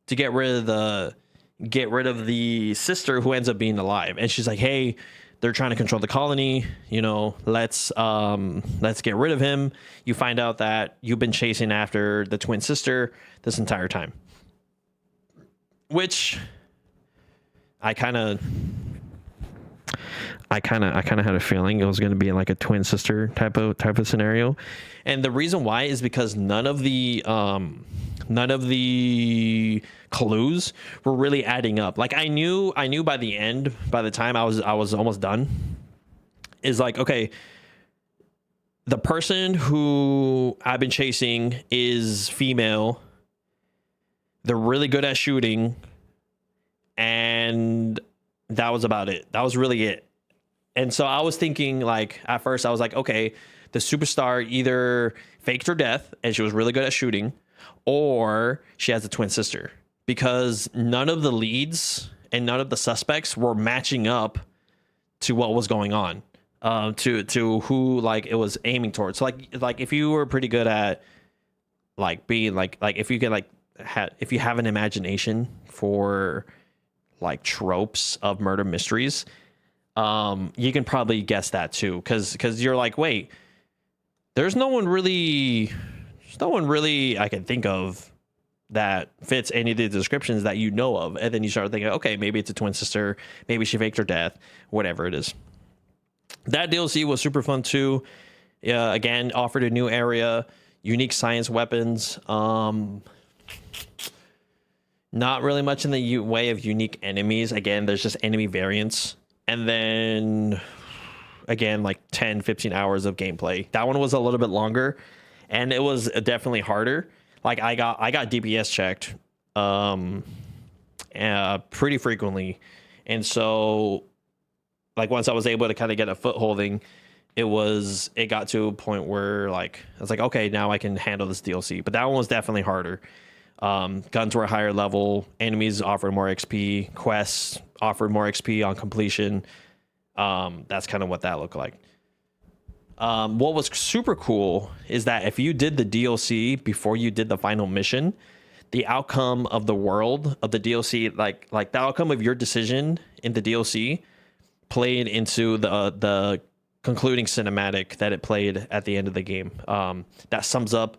to get rid of the sister who ends up being alive. And she's like, hey, they're trying to control the colony, let's get rid of him. You find out that you've been chasing after the twin sister this entire time, which I kind of I kind of had a feeling it was going to be like a twin sister type of scenario, and the reason why is because none of the clues were really adding up. Like I knew by the time I was almost done, is like, okay, the person who I've been chasing is female. They're really good at shooting, and that was about it. That was really it. And so I was thinking, like, at first I was like, okay, the superstar either faked her death and she was really good at shooting, or she has a twin sister, because none of the leads and none of the suspects were matching up to what was going on, to who like it was aiming towards. So like if you were pretty good at like being like if you can like if you have an imagination for like tropes of murder mysteries, you can probably guess that too, because you're like, wait, there's no one really I can think of that fits any of the descriptions that you know of. And then you start thinking, okay, maybe it's a twin sister, maybe she faked her death, whatever it is. That DLC was super fun too. Again, offered a new area, unique science weapons, not really much in the way of unique enemies. Again, there's just enemy variants. And then again, like 10, 15 hours of gameplay. That one was a little bit longer, and it was definitely harder. Like I got DPS checked pretty frequently. And so like once I was able to kind of get a footholding, it got to a point where like I was like, okay, now I can handle this DLC. But that one was definitely harder. Guns were higher level, enemies offered more XP, quests offered more XP on completion. That's kind of what that looked like. What was super cool is that if you did the DLC before you did the final mission, the outcome of the world of the DLC, like the outcome of your decision in the DLC played into the concluding cinematic that it played at the end of the game. That sums up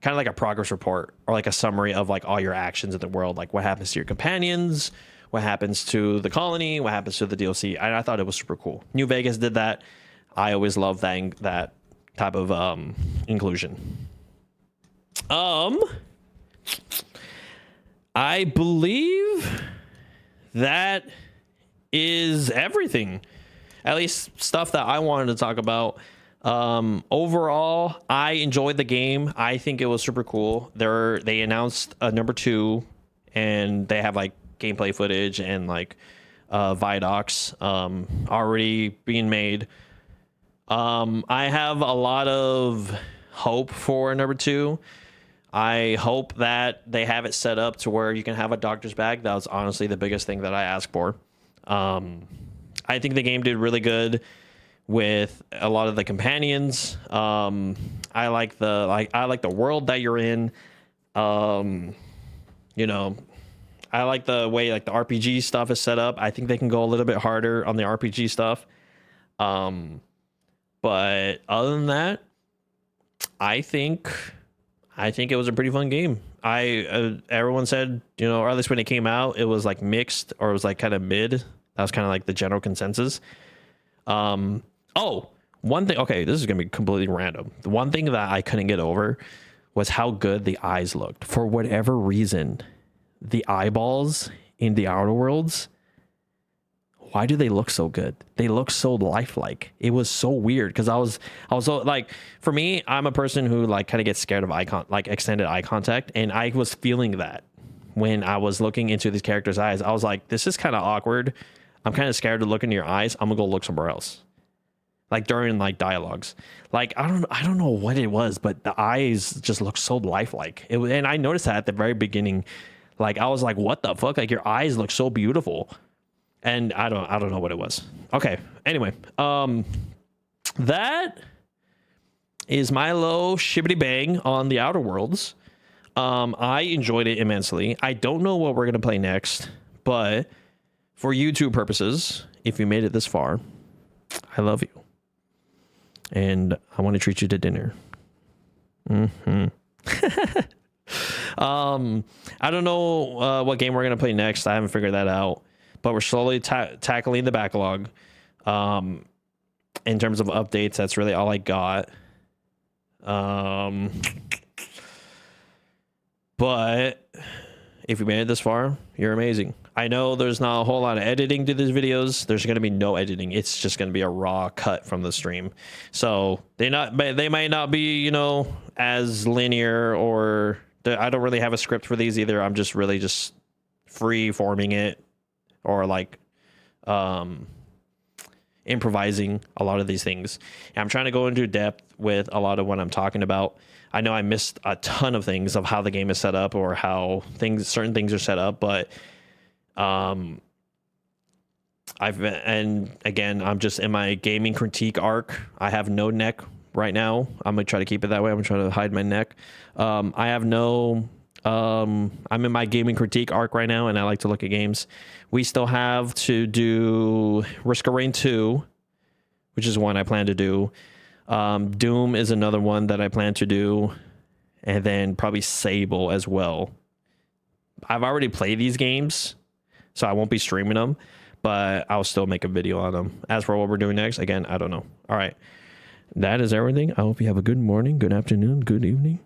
kind of like a progress report or like a summary of like all your actions in the world, like what happens to your companions, what happens to the colony, what happens to the DLC. I thought it was super cool. New Vegas did that. I always love that type of inclusion. I believe that is everything. At least stuff that I wanted to talk about. Overall, I enjoyed the game. I think it was super cool. They announced a number 2, and they have like gameplay footage and like Vidocs already being made. I have a lot of hope for number 2. I hope that they have it set up to where you can have a doctor's bag. That was honestly the biggest thing that I asked for. I think the game did really good with a lot of the companions. I like the world that you're in. You know, I like the way like the RPG stuff is set up. I think they can go a little bit harder on the RPG stuff. But other than that, I think it was a pretty fun game. Everyone said, you know, or at least when it came out, it was like mixed, or it was like kind of mid. That was kind of like the general consensus. One thing. Okay, this is gonna be completely random. The one thing that I couldn't get over was how good the eyes looked. For whatever reason, the eyeballs in the Outer Worlds, why do they look so good? They look so lifelike. It was so weird because I was so like, for me, I'm a person who like kind of gets scared of extended eye contact, and I was feeling that when I was looking into these characters' eyes. I was like, this is kind of awkward. I'm kind of scared to look into your eyes. I'm gonna go look somewhere else. Like during like dialogues, like I don't know what it was, but the eyes just look so lifelike. And I noticed that at the very beginning. Like I was like, what the fuck? Like your eyes look so beautiful. And I don't know what it was. Okay. Anyway, that is my low shibbity bang on the Outer Worlds. I enjoyed it immensely. I don't know what we're gonna play next, but for YouTube purposes, if you made it this far, I love you, and I want to treat you to dinner. I don't know what game we're gonna play next. I haven't figured that out. But we're slowly tackling the backlog. In terms of updates, that's really all I got. But if you made it this far, you're amazing. I know there's not a whole lot of editing to these videos. There's going to be no editing. It's just going to be a raw cut from the stream. So they might not be, you know, as linear, or I don't really have a script for these either. I'm just really just free forming it, or like improvising a lot of these things. And I'm trying to go into depth with a lot of what I'm talking about. I know I missed a ton of things of how the game is set up, or how certain things are set up, but and again, I'm just in my gaming critique arc. I have no neck right now. I'm gonna try to keep it that way. I'm gonna try to hide my neck. I'm in my gaming critique arc right now, and I like to look at games. We still have to do Risk of Rain 2, which is one I plan to do. Doom is another one that I plan to do, and then probably Sable as well. I've already played these games, so I won't be streaming them, but I'll still make a video on them. As for what we're doing next, again, I don't know. All right, that is everything. I hope you have a good morning, good afternoon, good evening,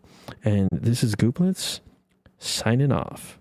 and this is Gooplets signing off.